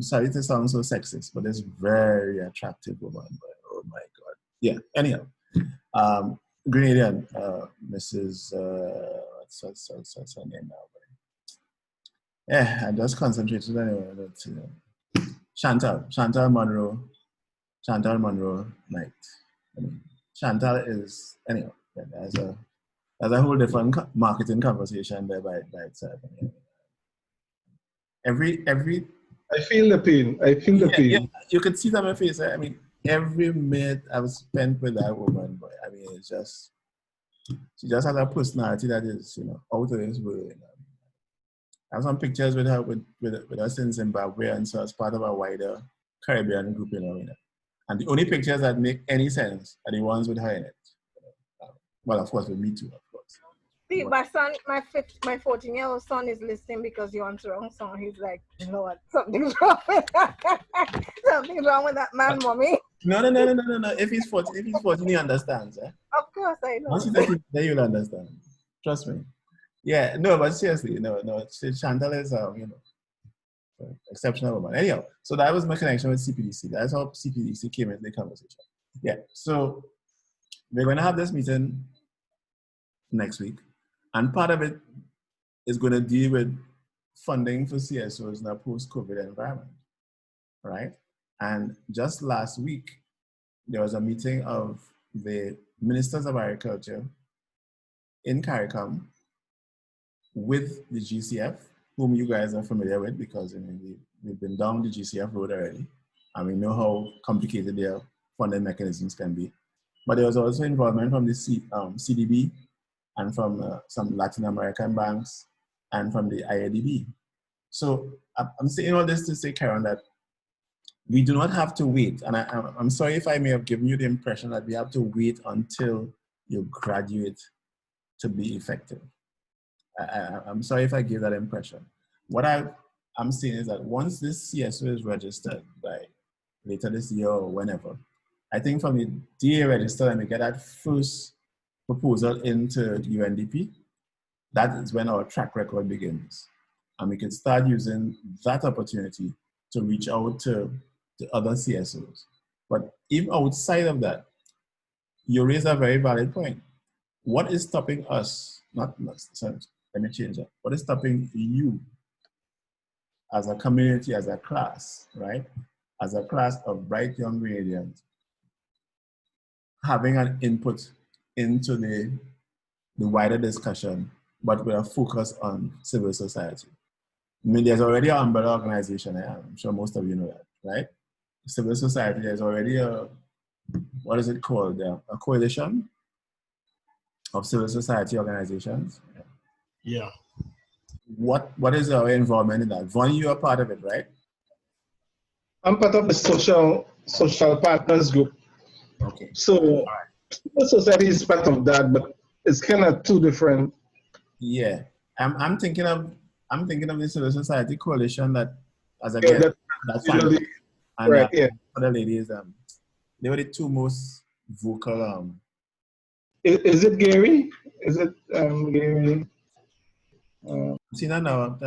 [SPEAKER 1] sorry to sound so sexist, but this very attractive woman, oh my God. Yeah, anyhow. Grenadian, Mrs. What's her name now? Yeah, I just concentrated anyway. Chantal Monroe Knight. I mean, Chantal is, anyhow, there's a whole different marketing conversation there by itself. Every
[SPEAKER 3] I feel the pain. I feel the pain.
[SPEAKER 1] Yeah, you could see that on my face. I mean, every minute I've spent with that woman, but I mean, it's just, she just has a personality that is, out of this world. I have some pictures with her with us in Zimbabwe, and so as part of a wider Caribbean group, And the only pictures that make any sense are the ones with her in it. Well, of course, with me too, of course.
[SPEAKER 5] See, my son, my 14-year-old son is listening because you're on the wrong song. He's like, Lord, something's wrong with that. Something's wrong with that man, mommy.
[SPEAKER 1] No. If he's 14, he understands. Eh?
[SPEAKER 5] Of course, I know.
[SPEAKER 1] Once he's 13, then you'll understand. Trust me. Yeah, no, but seriously, no. Chantal is, exceptional woman. Anyhow, so that was my connection with CPDC. That's how CPDC came into the conversation. Yeah, so we're going to have this meeting next week, and part of it is going to deal with funding for CSOs in a post-COVID environment, right? And just last week, there was a meeting of the Ministers of Agriculture in CARICOM with the GCF, whom you guys are familiar with because we've been down the GCF road already, and we know how complicated their funding mechanisms can be. But there was also involvement from the CDB and from some Latin American banks and from the IADB. So I'm saying all this to say, Karen, that we do not have to wait. And I'm sorry if I may have given you the impression that we have to wait until you graduate to be effective. I'm sorry if I gave that impression. What I'm saying is that once this CSO is registered by later this year or whenever, I think from the day registered and we get that first proposal into UNDP, that is when our track record begins. And we can start using that opportunity to reach out to other CSOs. But even outside of that, you raise a very valid point. What is stopping us, let me change that. What is stopping you as a community, as a class, right? As a class of bright young Grenadians, having an input into the wider discussion, but with a focus on civil society. I mean, there's already an umbrella organization, I'm sure most of you know that, right? Civil society, there's already what is it called? A coalition of civil society organizations.
[SPEAKER 6] Yeah.
[SPEAKER 1] What is our involvement in that? Vonnie, you are part of it, right?
[SPEAKER 3] I'm part of the social partners group.
[SPEAKER 1] Okay.
[SPEAKER 3] So the society is part of that, but it's kind of two different.
[SPEAKER 1] Yeah, I'm thinking of the civil society coalition that, as again, that's and
[SPEAKER 3] right. Yeah.
[SPEAKER 1] other ladies, they were the two most vocal.
[SPEAKER 3] Is it Gary? Is it Gary?
[SPEAKER 1] See now,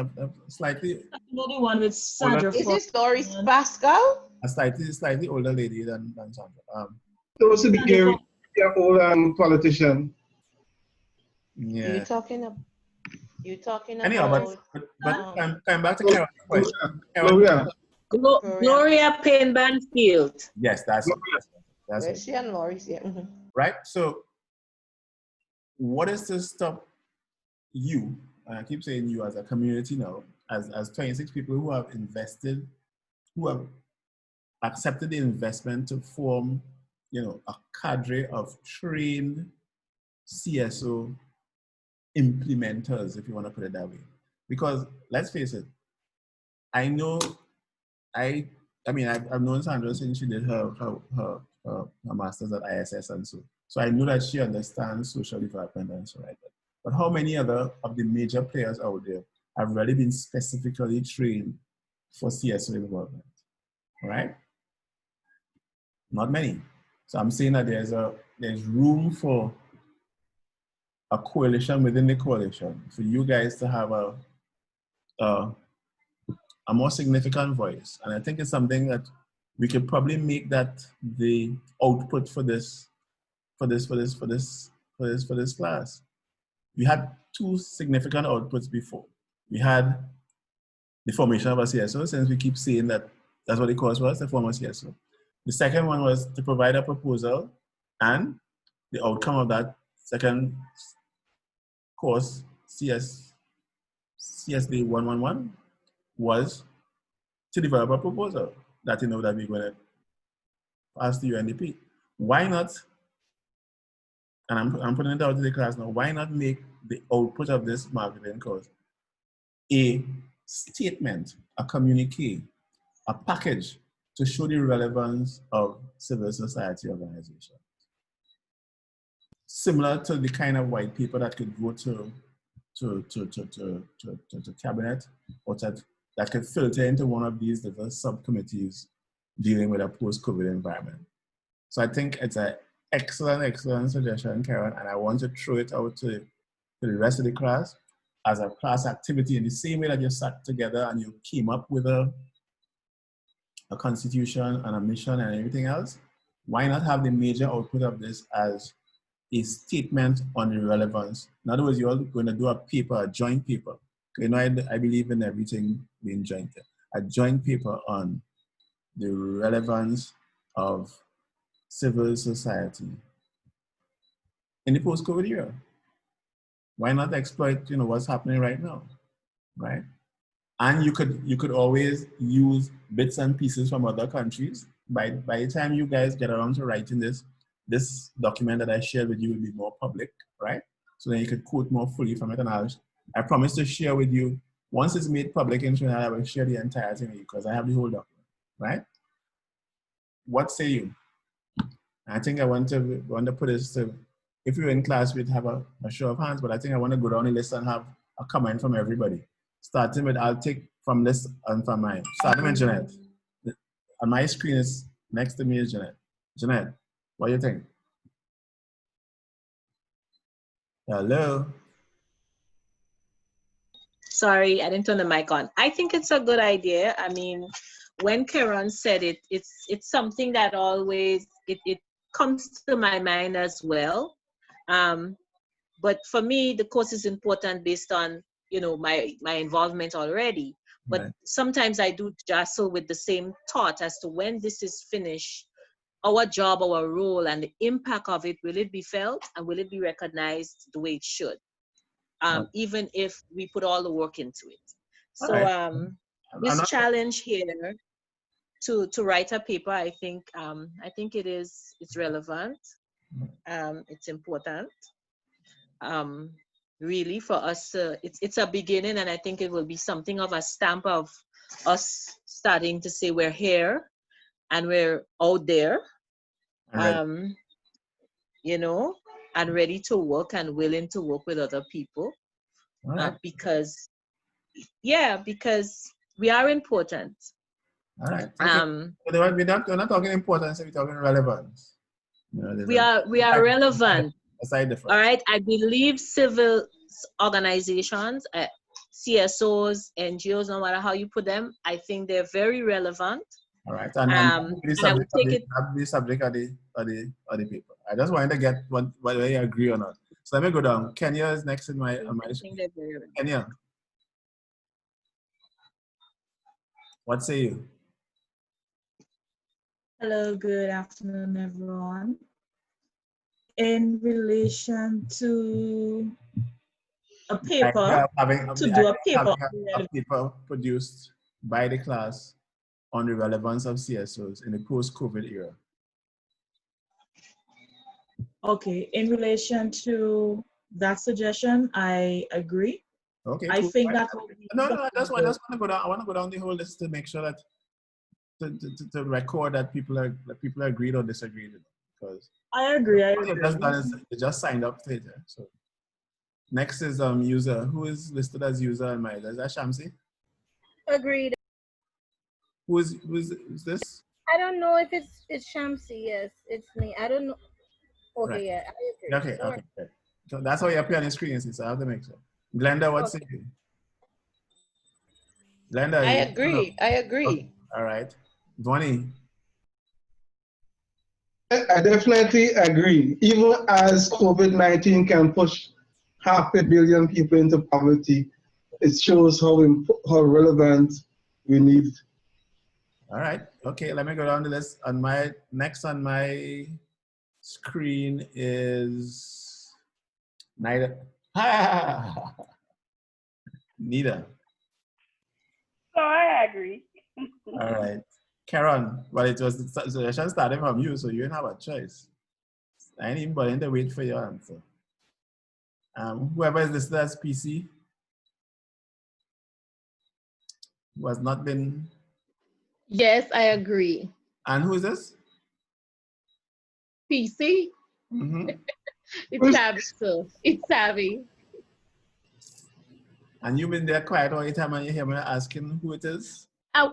[SPEAKER 1] slightly.
[SPEAKER 13] Another one with Sandra.
[SPEAKER 2] Is this Doris Pascal?
[SPEAKER 1] A slightly older lady than Sandra.
[SPEAKER 3] Those would be Gary, the old politician.
[SPEAKER 1] Yeah.
[SPEAKER 2] You talking
[SPEAKER 1] Anyhow,
[SPEAKER 2] about?
[SPEAKER 1] But coming back to Karen's question.
[SPEAKER 11] Gloria Payne Banfield.
[SPEAKER 1] Yes, that's
[SPEAKER 2] She and Loris, yeah. Mm-hmm.
[SPEAKER 1] Right. So, what is to stop you? And I keep saying you as a community now, as 26 people who have invested, who have accepted the investment to form, a cadre of trained CSO implementers, if you want to put it that way. Because let's face it, I know, I've known Sandra since she did her master's at ISS and so I know that she understands social development and so like that. But how many other of the major players out there have really been specifically trained for CSO involvement, right? Not many. So I'm saying that there's room for a coalition within the coalition for you guys to have a more significant voice. And I think it's something that we could probably make that the output for this class. We had two significant outputs before. We had the formation of a CSO, since we keep saying that that's what the course was, the former CSO. The second one was to provide a proposal, and the outcome of that second course, CSD 111, was to develop a proposal that that we're going to pass the UNDP. Why not, and I'm putting it out to the class now, why not make the output of this marketing course a statement, a communique, a package to show the relevance of civil society organizations? Similar to the kind of white paper that could go to cabinet, or that could filter into one of these diverse subcommittees dealing with a post-COVID environment. So I think it's an excellent suggestion, Karen, and I want to throw it out to the rest of the class as a class activity in the same way that you sat together and you came up with a constitution and a mission and everything else. Why not have the major output of this as a statement on the relevance? In other words, you're going to do a paper, a joint paper. I believe in everything being joint. A joint paper on the relevance of civil society in the post-COVID era. Why not exploit, what's happening right now, right? And you could always use bits and pieces from other countries. By the time you guys get around to writing this document that I shared with you will be more public, right? So then you could quote more fully from it, and I promise to share with you, once it's made public in Trinidad, I will share the entire thing with you because I have the whole document, right? What say you? I think I want to put this to, if we were in class, we'd have a show of hands, but I think I want to go down the list and have a comment from everybody. Starting with, I'll take from this and from mine. Starting with Jeanette. On my screen is, next to me is Jeanette. Jeanette, what do you think? Hello?
[SPEAKER 11] Sorry, I didn't turn the mic on. I think it's a good idea. I mean, when Karen said it, it's something that always, it comes to my mind as well. But for me, the course is important based on, my involvement already. But right. Sometimes I do jostle with the same thought as to when this is finished, our job, our role, and the impact of it, will it be felt and will it be recognized the way it should? Even if we put all the work into it. So this challenge here to write a paper, I think it's relevant. It's important. really for us, it's a beginning, and I think it will be something of a stamp of us starting to say we're here and we're out there, you know, and ready to work and willing to work with other people. Because we are important.
[SPEAKER 1] All right. Okay. We're not talking importance, we're talking relevance. You know,
[SPEAKER 11] we are relevant.
[SPEAKER 1] Aside difference.
[SPEAKER 11] All right. I believe civil organizations, CSOs, NGOs, no matter how you put them, I think they're very relevant.
[SPEAKER 1] All right. And I would take it. The subject of the people. I just wanted to get whether you agree or not. So let me go down. Kenya is next in my screen. Kenya. What say you?
[SPEAKER 13] Hello, good afternoon, everyone. In relation to a paper,
[SPEAKER 1] a paper produced by the class on the relevance of CSOs in the post-COVID era.
[SPEAKER 13] Okay, in relation to that suggestion, I agree.
[SPEAKER 1] Okay,
[SPEAKER 13] I think that
[SPEAKER 1] I just want to go down. I want to go down the whole list to make sure that to record that people agreed or disagreed. Because
[SPEAKER 13] I agree.
[SPEAKER 1] They just signed up to it. So next is user. Who is listed as user on my? Is that Shamsi?
[SPEAKER 5] Agreed.
[SPEAKER 1] Who's this?
[SPEAKER 5] I don't know if it's Shamsi. Yes, it's me. I don't know. Okay, right. Yeah. I agree.
[SPEAKER 1] Okay. So that's how you appear on the screen. So I have to make sure. Glenda, what's it? Glenda,
[SPEAKER 2] I agree.
[SPEAKER 1] Okay. All right. Dwani.
[SPEAKER 3] I definitely agree. Even as COVID-19 can push 500 million people into poverty, it shows how relevant we need.
[SPEAKER 1] All right. Okay, let me go down the list. Next on my screen is Nida. Nida.
[SPEAKER 12] So I agree.
[SPEAKER 1] All right. Karen, well, it was the suggestion starting from you, so you didn't have a choice. I ain't even bothering to wait for your answer. Whoever is listed as PC who has not been.
[SPEAKER 2] Yes, I agree.
[SPEAKER 1] And who is this?
[SPEAKER 2] PC.
[SPEAKER 1] Mm-hmm.
[SPEAKER 2] It's Savvy, so it's Savvy.
[SPEAKER 1] And you've been there quiet all the time and you hear me asking who it is?
[SPEAKER 2] I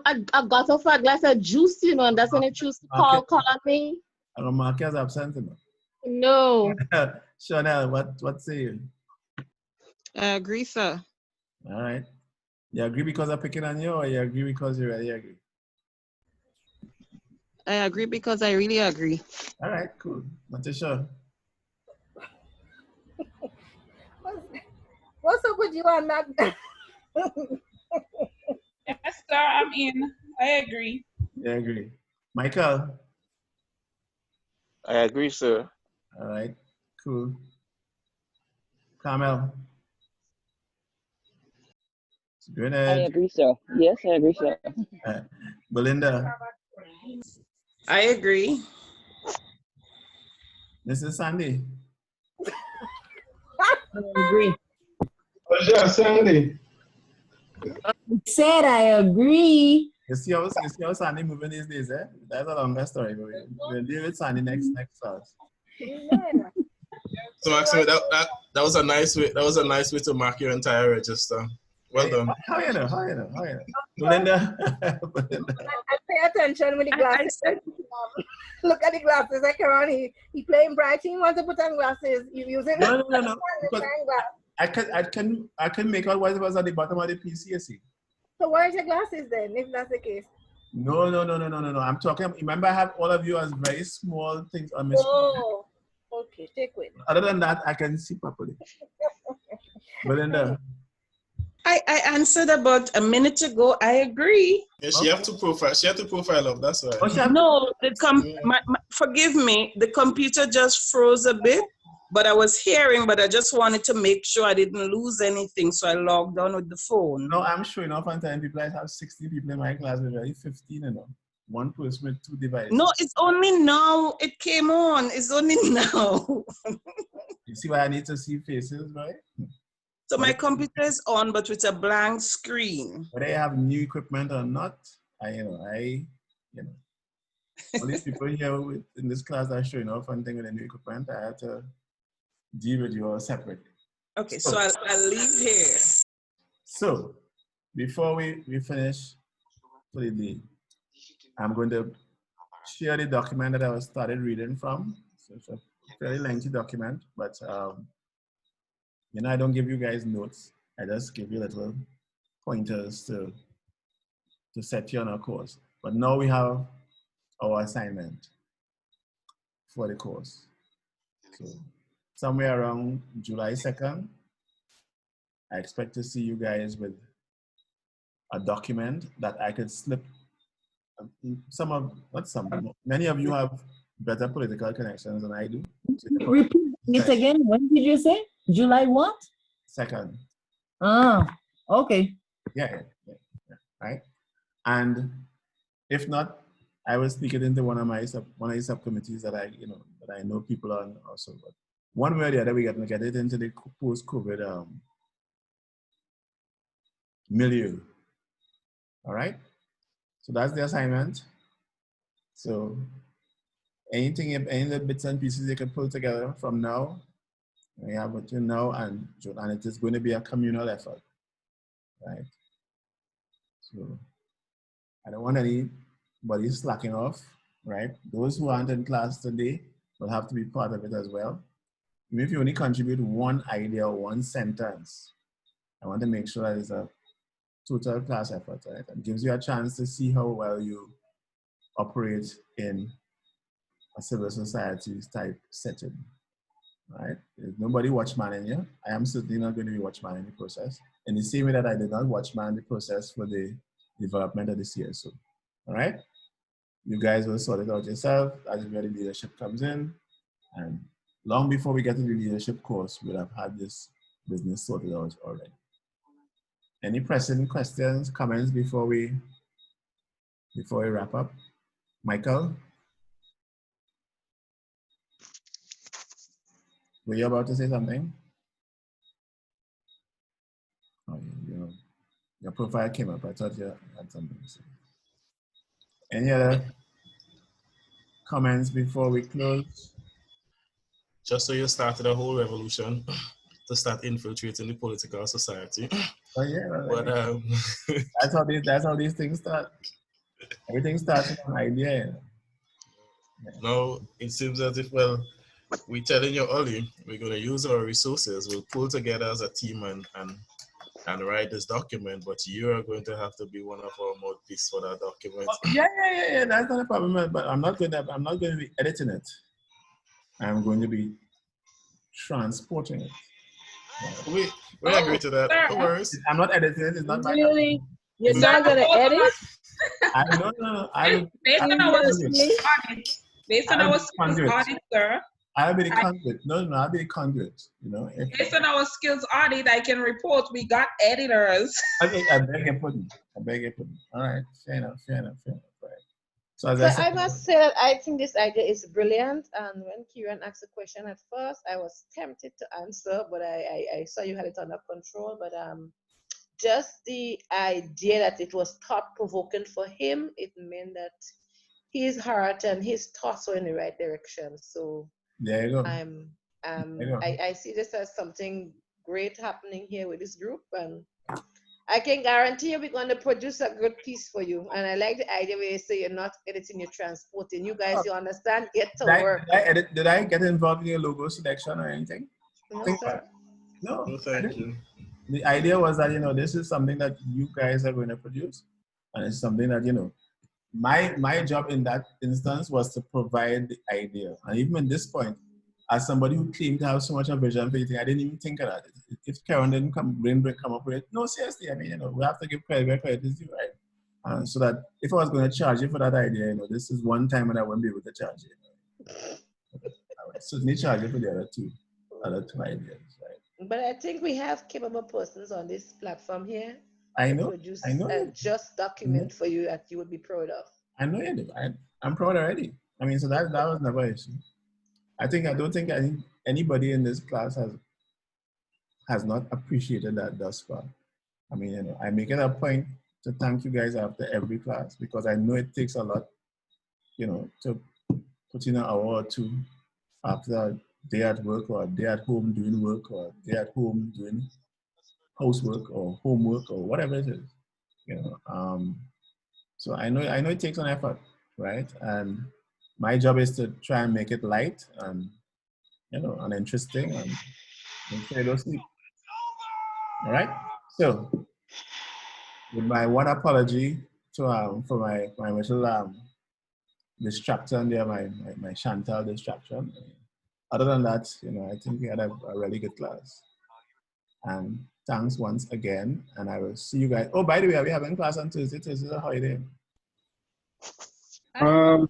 [SPEAKER 2] got off a glass of juice, you know, and that's when they choose to call on me.
[SPEAKER 1] And Mark is absent, you know?
[SPEAKER 2] No.
[SPEAKER 1] Chanel, what say you?
[SPEAKER 7] I agree, sir.
[SPEAKER 1] All right. You agree because I'm picking on you, or you agree because you really agree?
[SPEAKER 7] I agree because I really agree.
[SPEAKER 1] All right, cool. Natasha.
[SPEAKER 5] What's up with you on that?
[SPEAKER 4] Yes, sir, I'm in. I agree.
[SPEAKER 1] Yeah, I agree. Michael.
[SPEAKER 14] I agree, sir.
[SPEAKER 1] All right, cool. Carmel.
[SPEAKER 15] I agree, sir. Yes, I agree, sir.
[SPEAKER 1] Belinda.
[SPEAKER 7] I agree.
[SPEAKER 1] Mrs. Sandy.
[SPEAKER 9] I agree.
[SPEAKER 3] Sandy.
[SPEAKER 9] Said I agree.
[SPEAKER 1] You see how Sandy moving these days, eh? That's a longer story. We'll deal with Sandy next class.
[SPEAKER 6] So Maxime, that was a nice way. That was a nice way to mark your entire register. Well done.
[SPEAKER 1] How you know? Belinda.
[SPEAKER 5] I pay attention with the glasses. Look at the glasses. Like around he playing bright. He wants to put on glasses. You using
[SPEAKER 1] No. I can make out what was at the bottom of the PC. You see.
[SPEAKER 5] So where's your glasses then? If that's the case.
[SPEAKER 1] No. I'm talking. Remember, I have all of you as very small things on my screen.
[SPEAKER 5] Oh, okay. Take it.
[SPEAKER 1] Other than that, I can see properly. Belinda.
[SPEAKER 7] I answered about a minute ago. I agree.
[SPEAKER 6] Yeah, she have to profile up. That's why.
[SPEAKER 7] No, forgive me. The computer just froze a bit, but I was hearing. But I just wanted to make sure I didn't lose anything, so I logged on with the phone.
[SPEAKER 1] No, I'm sure enough on time. People, I have 60 people in my class. We're really 15, you know. one person with 2 devices.
[SPEAKER 7] No, it's only now it came on. It's only now.
[SPEAKER 1] You see why I need to see faces, right?
[SPEAKER 7] So my computer is on, but with a blank screen.
[SPEAKER 1] Whether I have new equipment or not, all these people here in this class are showing off and thing with the new equipment. I had to deal with you all separately.
[SPEAKER 7] Okay, so I'll leave here.
[SPEAKER 1] So before we finish for the day, I'm going to share the document that I started reading from. So it's a fairly lengthy document, but I don't give you guys notes. I just give you little pointers to set you on a course. But now we have our assignment for the course. So somewhere around July 2nd, I expect to see you guys with a document that I could slip. Many of you have better political connections than I do.
[SPEAKER 9] Repeat it again. When did you say? July what?
[SPEAKER 1] 2nd.
[SPEAKER 9] Ah, okay.
[SPEAKER 1] Yeah. Right. And if not, I will speak it into one of the subcommittees that I know people on also. But one way or the other, we're going to get it into the post-COVID milieu. All right. So that's the assignment. So any bits and pieces you can pull together from now, we have between now and June, and it is going to be a communal effort, right? So I don't want anybody slacking off, right? Those who aren't in class today will have to be part of it as well. Even if you only contribute one idea or one sentence, I want to make sure that it's a total class effort, right? It gives you a chance to see how well you operate in a civil society type setting, right? There's nobody watchman in here. I am certainly not going to be watchman in the process. In the same way that I did not watchman the process for the development of the CSO, all right? You guys will sort it out yourself as where the leadership comes in. And long before we get to the leadership course, we'll have had this business sorted out already. Any pressing questions, comments before we wrap up? Michael? Were you about to say something? Oh, your profile came up. I thought you had something to say. Any other comments before we close?
[SPEAKER 6] Just so you started a whole revolution to start infiltrating the political society.
[SPEAKER 1] Oh yeah,
[SPEAKER 6] but
[SPEAKER 1] that's how these things start. Everything starts with an idea.
[SPEAKER 6] Now it seems as if we're telling you early, we're going to use our resources. We'll pull together as a team and write this document, but you are going to have to be one of our mouthpieces for that document.
[SPEAKER 1] Yeah. That's not a problem, but I'm not going to be editing it. I'm going to be transporting it.
[SPEAKER 6] We agree to that. No worries.
[SPEAKER 1] I'm not editing it. It's not my
[SPEAKER 8] really. You're not going to edit?
[SPEAKER 1] No.
[SPEAKER 4] Based on our skills audit, sir.
[SPEAKER 1] I'll be the conduit. No, I'll be the conduit.
[SPEAKER 4] Based on our skills audit, I can report we got editors.
[SPEAKER 1] I beg your pardon. All right, fair enough. Right. So
[SPEAKER 2] I must say that I think this idea is brilliant. And when Kieran asked the question at first, I was tempted to answer, but I saw you had it under control. But just the idea that it was thought-provoking for him, it meant that his heart and his thoughts were in the right direction. So
[SPEAKER 1] there you go.
[SPEAKER 2] I see this as something great happening here with this group, and I can guarantee you we're going to produce a good piece for you. And I like the idea where you say you're not editing, you're transporting. You guys, you understand? Get to work.
[SPEAKER 1] Did I get involved in your logo selection or anything?
[SPEAKER 2] No, sir.
[SPEAKER 1] No,
[SPEAKER 6] thank you.
[SPEAKER 1] The idea was that, this is something that you guys are going to produce. And it's something that, my job in that instance was to provide the idea. And even at this point, as somebody who claimed to have so much of vision for anything, I didn't even think of that. If Karen didn't come up with it, no, seriously, we have to give credit where credit is due, right? So that if I was going to charge you for that idea, this is one time when I wouldn't be able to charge you. I would certainly charge you for the other two ideas, right?
[SPEAKER 2] But I think we have capable persons on this platform here.
[SPEAKER 1] I know.
[SPEAKER 2] Produce a just document for you that you would be proud of.
[SPEAKER 1] I know you do. I'm proud already. I mean, so that was never an issue. I don't think anybody in this class has not appreciated that thus far. I mean, I make it a point to thank you guys after every class because I know it takes a lot, to put in an hour or two after a day at work or a day at home doing work or a day at home doing housework or homework or whatever it is, So I know it takes an effort, right? And my job is to try and make it light and and interesting and make sure you don't sleep. All right. So with my one apology to for my little distraction there, my Chantal distraction. Other than that, I think we had a really good class. And thanks once again, and I will see you guys. Oh, by the way, are we having class on Tuesday? Tuesday is a holiday.
[SPEAKER 12] Had a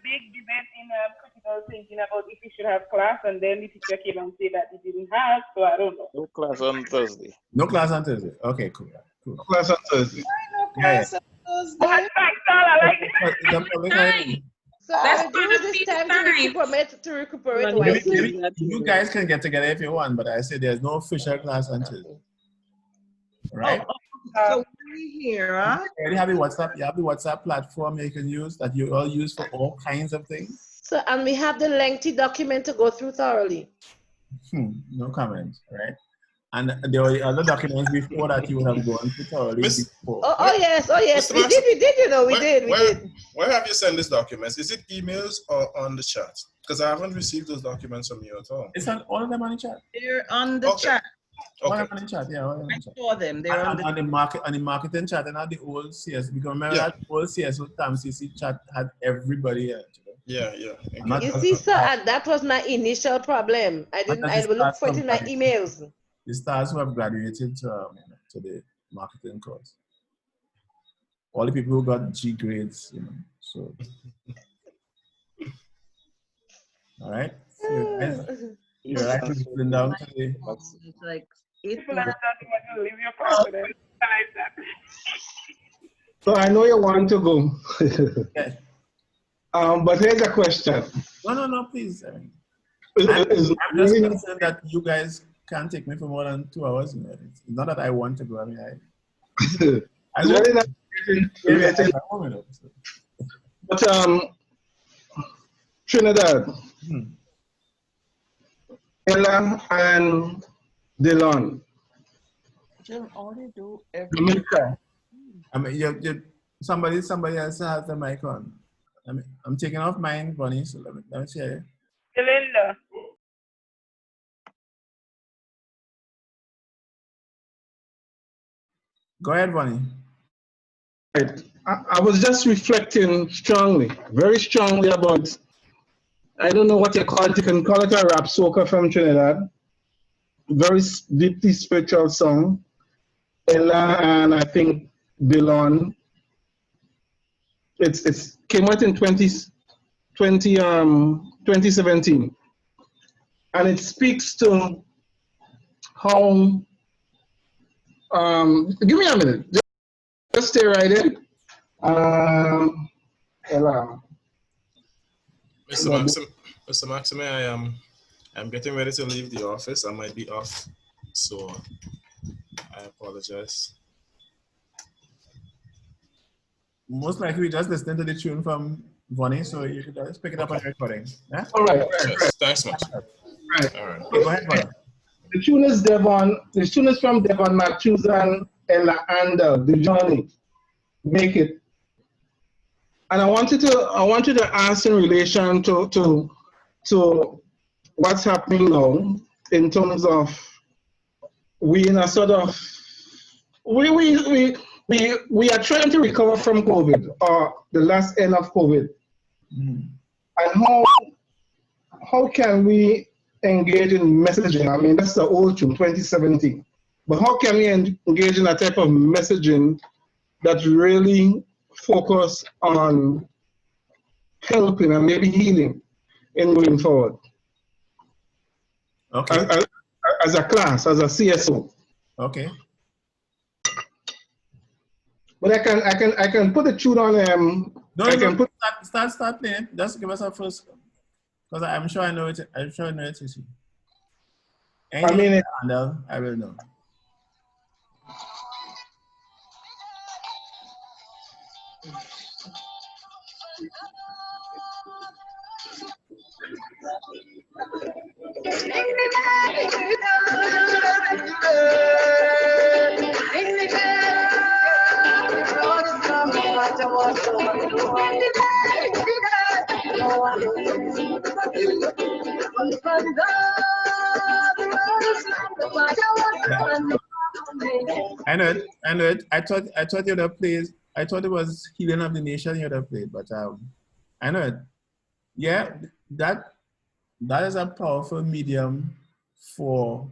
[SPEAKER 12] big debate in critical thinking about if we should have class, and then the teacher came and said that we didn't have, so I don't know.
[SPEAKER 6] No class on Thursday.
[SPEAKER 1] No class on Thursday. Okay, cool.
[SPEAKER 3] No class on Thursday.
[SPEAKER 12] No class on Thursday. I like it.
[SPEAKER 2] So I will use this time to recuperate wisely.
[SPEAKER 1] You guys can get together if you want, but I say there's no official class on Tuesday. Right?
[SPEAKER 7] So we here, huh?
[SPEAKER 1] You have the WhatsApp platform you can use that you all use for all kinds of things.
[SPEAKER 2] So, and we have the lengthy document to go through thoroughly.
[SPEAKER 1] No comment, right? And there were other documents before that you would have gone through thoroughly before.
[SPEAKER 2] Oh yes, we did, we did.
[SPEAKER 6] Where have you sent these documents? Is it emails or on the chat? Because I haven't received those documents from you at all.
[SPEAKER 1] It's on all of them on the chat.
[SPEAKER 7] They're on the chat.
[SPEAKER 1] All on the chat, yeah. All on the chat.
[SPEAKER 7] I saw them. They're on
[SPEAKER 1] the marketing chat and not the old CS. Because remember that old CS with TAMCC chat had everybody here.
[SPEAKER 6] Yeah.
[SPEAKER 2] You see, sir, that was my initial problem. I looked for it in my emails.
[SPEAKER 1] The stars who have graduated to the marketing course. All the people who got G grades, so. All right. So you're right to be down today.
[SPEAKER 7] It's like
[SPEAKER 12] people are not going to leave your confidence. I like that.
[SPEAKER 3] So I know you want to go.
[SPEAKER 1] Okay.
[SPEAKER 3] But here's a question.
[SPEAKER 1] No, please. I'm just concerned that you guys can't take me for more than 2 hours. It's not that I want to go. I mean, I
[SPEAKER 3] really not related. But Trinidad, Ella and Dylan.
[SPEAKER 7] Only do everything.
[SPEAKER 1] I mean, somebody else has the mic on. I'm taking off mine, Bonnie. So let me share.
[SPEAKER 12] Belinda.
[SPEAKER 1] Go ahead, Bonnie.
[SPEAKER 3] Right. I was just reflecting very strongly about, I don't know what you call it. You can call it a rap soca from Trinidad. Very deeply spiritual song. Ella and I think Dylan. It's came out in 2017. And it speaks to how, give me a minute. Just stay right in. Ella.
[SPEAKER 6] Mr. Maxime, I'm getting ready to leave the office. I might be off, so I apologize.
[SPEAKER 1] Most likely, we just listening to the tune from Bonnie, so you should just pick it up on the recording. Yeah?
[SPEAKER 3] All right.
[SPEAKER 6] Thanks much.
[SPEAKER 3] Right.
[SPEAKER 6] All right.
[SPEAKER 1] Okay, go ahead, Bonnie.
[SPEAKER 3] The tune is Devon. The tune is from Devon Matthews and Ella Andel, The Journey. Make It. And I wanted to ask in relation to what's happening now in terms of we in a sort of we are trying to recover from COVID or the last end of COVID. And how can we engage in messaging? I mean, that's the old tune, 2017. But how can we engage in a type of messaging that really focus on helping and maybe healing in moving forward?
[SPEAKER 1] Okay.
[SPEAKER 3] As a class, as a CSO.
[SPEAKER 1] Okay.
[SPEAKER 3] But I can put the tune on
[SPEAKER 1] No, start playing. Just give us a first, because I'm sure I know it. I'm sure I know it. Anything I will know. I know it. I thought you'd have played. I thought it was Healing of the Nation you'd have played, but I know it. Yeah, that is a powerful medium for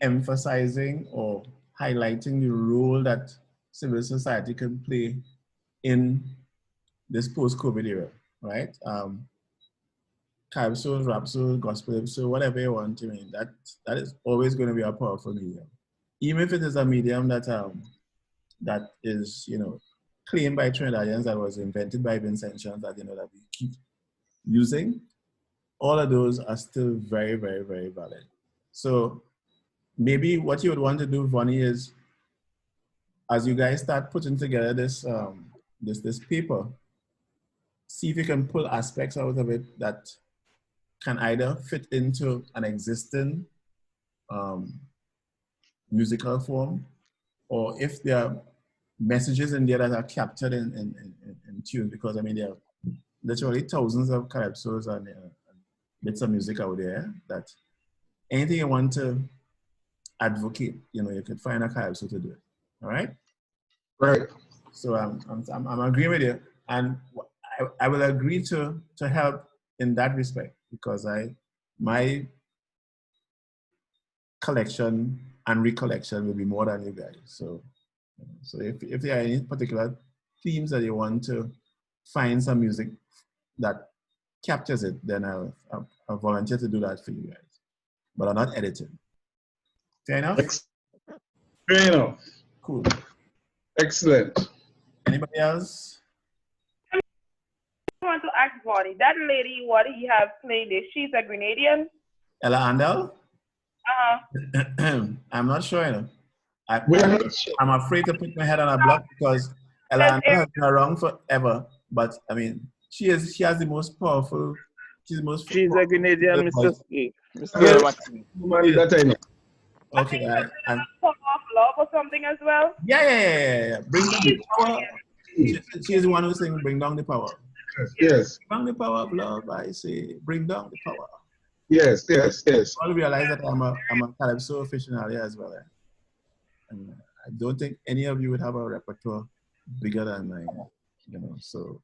[SPEAKER 1] emphasizing or highlighting the role that civil society can play in this post-COVID era, right? Calypso, rap soul, gospel, so whatever you want. I mean, that is always going to be a powerful medium, even if it is a medium that that is, you know, claimed by Trinidadians, that was invented by Vincentians, that, you know, that we keep using. All of those are still very, very, very valid. So maybe what you would want to do, Vonnie, is as you guys start putting together this this paper, see if you can pull aspects out of it that can either fit into an existing musical form, or if there are messages in there that are captured in tunes, because I mean there are literally thousands of calypsos and bits of music out there that anything you want to advocate, you know, you could find a calypso to do it. All right.
[SPEAKER 3] Right.
[SPEAKER 1] So I'm agreeing with you, and I will agree to help in that respect, because my collection and recollection will be more than you guys. So if there are any particular themes that you want to find some music that captures it, then I'll volunteer to do that for you guys. But I'm not editing. Fair enough?
[SPEAKER 3] Fair enough.
[SPEAKER 1] Cool.
[SPEAKER 3] Excellent.
[SPEAKER 1] Anybody else?
[SPEAKER 12] I want to ask Bonnie, that lady, what he have played is, she's a Grenadian?
[SPEAKER 1] Ella Andel? I'm not sure, you know. I'm afraid to put my head on a block, because Ella Andel has been around forever. But I mean, she has the most powerful. She's a
[SPEAKER 10] Grenadian, Mr. Mr.
[SPEAKER 1] Okay,
[SPEAKER 12] and Power of Love or something as well.
[SPEAKER 1] Yeah. Bring down the power. She's the one who sings "Bring Down the Power."
[SPEAKER 3] Yes.
[SPEAKER 1] Bring down the power of love, I say. Bring down the power.
[SPEAKER 3] Yes.
[SPEAKER 1] I realize that I'm a calypso aficionado as well. And I don't think any of you would have a repertoire bigger than mine, you know. So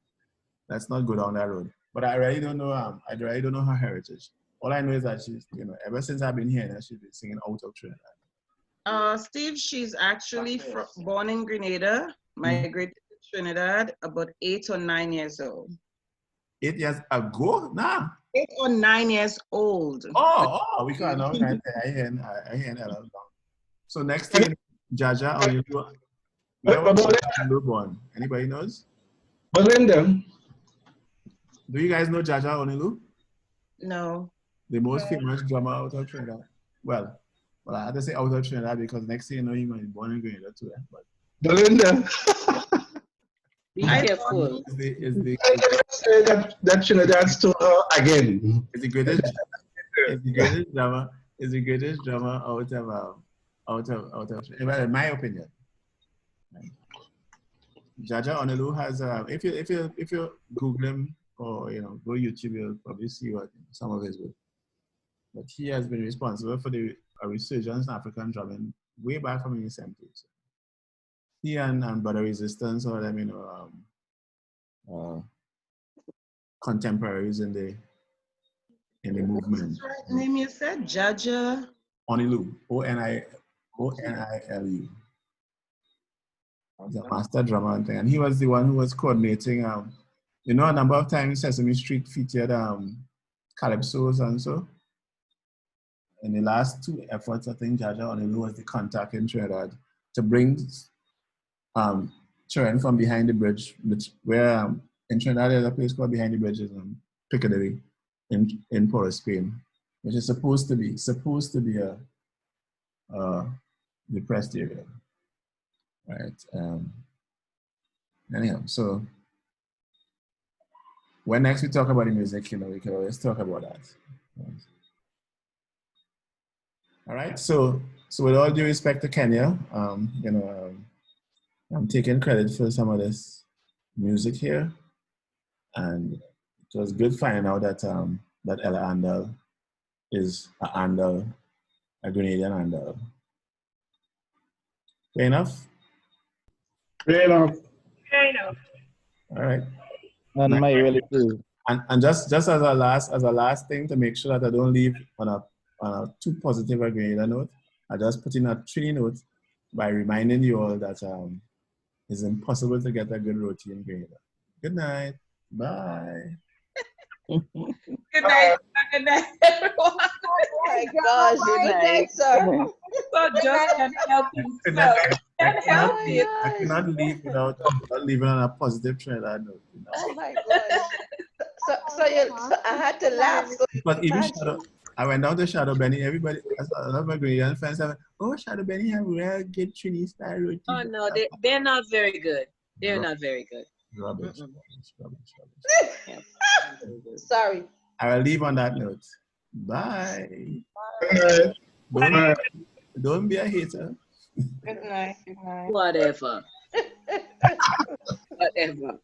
[SPEAKER 1] let's not go down that road. But I really don't know. I really don't know her heritage. All I know is that she's, you know, ever since I've been here, she's been singing out of Trinidad.
[SPEAKER 7] Steve, she's actually born in Grenada, migrated to Trinidad about 8 or 9 years old.
[SPEAKER 1] 8 years ago? Nah.
[SPEAKER 7] 8 or 9 years old.
[SPEAKER 1] Oh, we can't know. I hear that. So next thing, Jaja Onilu. Where was Onilu born? Anybody knows?
[SPEAKER 3] Belinda.
[SPEAKER 1] Do you guys know Jaja Onilu?
[SPEAKER 7] No.
[SPEAKER 1] The most famous drummer out of Trinidad. Well, I had to say out of Trinidad because next thing you know, he was born in Grenada too. But
[SPEAKER 3] Belinda.
[SPEAKER 11] Be careful.
[SPEAKER 1] Is the
[SPEAKER 3] say that Trinidad stole her again.
[SPEAKER 1] Is the greatest drummer. Is the greatest drummer out of in my opinion. Jaja Onilu has if you Google him or, you know, go YouTube, you'll probably see what some of his work. But he has been responsible for the resurgence in African drumming way back from the 70s. He and Brother Resistance, or them, you know, contemporaries in the movement.
[SPEAKER 7] What's the name you said? Jaja
[SPEAKER 1] Onilu, Onilu. He's a master drummer and thing, and he was the one who was coordinating. You know, a number of times Sesame Street featured calypsos and so. In the last 2 efforts, I think Jaja Onilu was the contact in Trinidad to bring children from behind the bridge, where in Trinidad there's a place called Behind the Bridge in Piccadilly in Port of Spain, which is supposed to be a depressed area, right? Anyhow, so when next we talk about the music, we can always talk about that. Right? All right, so with all due respect to Kenya, I'm taking credit for some of this music here, and it was good finding out that that Ella Andal is a Andal, a Grenadian Andal. Fair enough?
[SPEAKER 3] Fair enough.
[SPEAKER 12] Fair enough.
[SPEAKER 1] All right.
[SPEAKER 10] And my really too.
[SPEAKER 1] And just as a last thing to make sure that I don't leave on a too positive a Grenadian note, I just put in a Trini note by reminding you all that it's impossible to get a good roti in Grenada. Good night. Bye.
[SPEAKER 7] Good night. Good night, everyone.
[SPEAKER 2] Oh my gosh, good night, sir.
[SPEAKER 7] So just can't help himself.
[SPEAKER 1] I cannot leave without leaving on a positive Trinidad note.
[SPEAKER 2] Oh my gosh. So I had to laugh. So
[SPEAKER 1] But even Shadow, I went down to Shadow Benny. Everybody, a lot of my Grenadian friends said, "Oh, Shadow Benny have real good Trini style roti."
[SPEAKER 11] Oh no, they're not very good. They're not very good.
[SPEAKER 1] Rubbish.
[SPEAKER 11] Yeah.
[SPEAKER 2] Sorry.
[SPEAKER 1] I will leave on that note. Bye. Don't be a hater.
[SPEAKER 12] Good night. Good night.
[SPEAKER 11] Whatever. Whatever.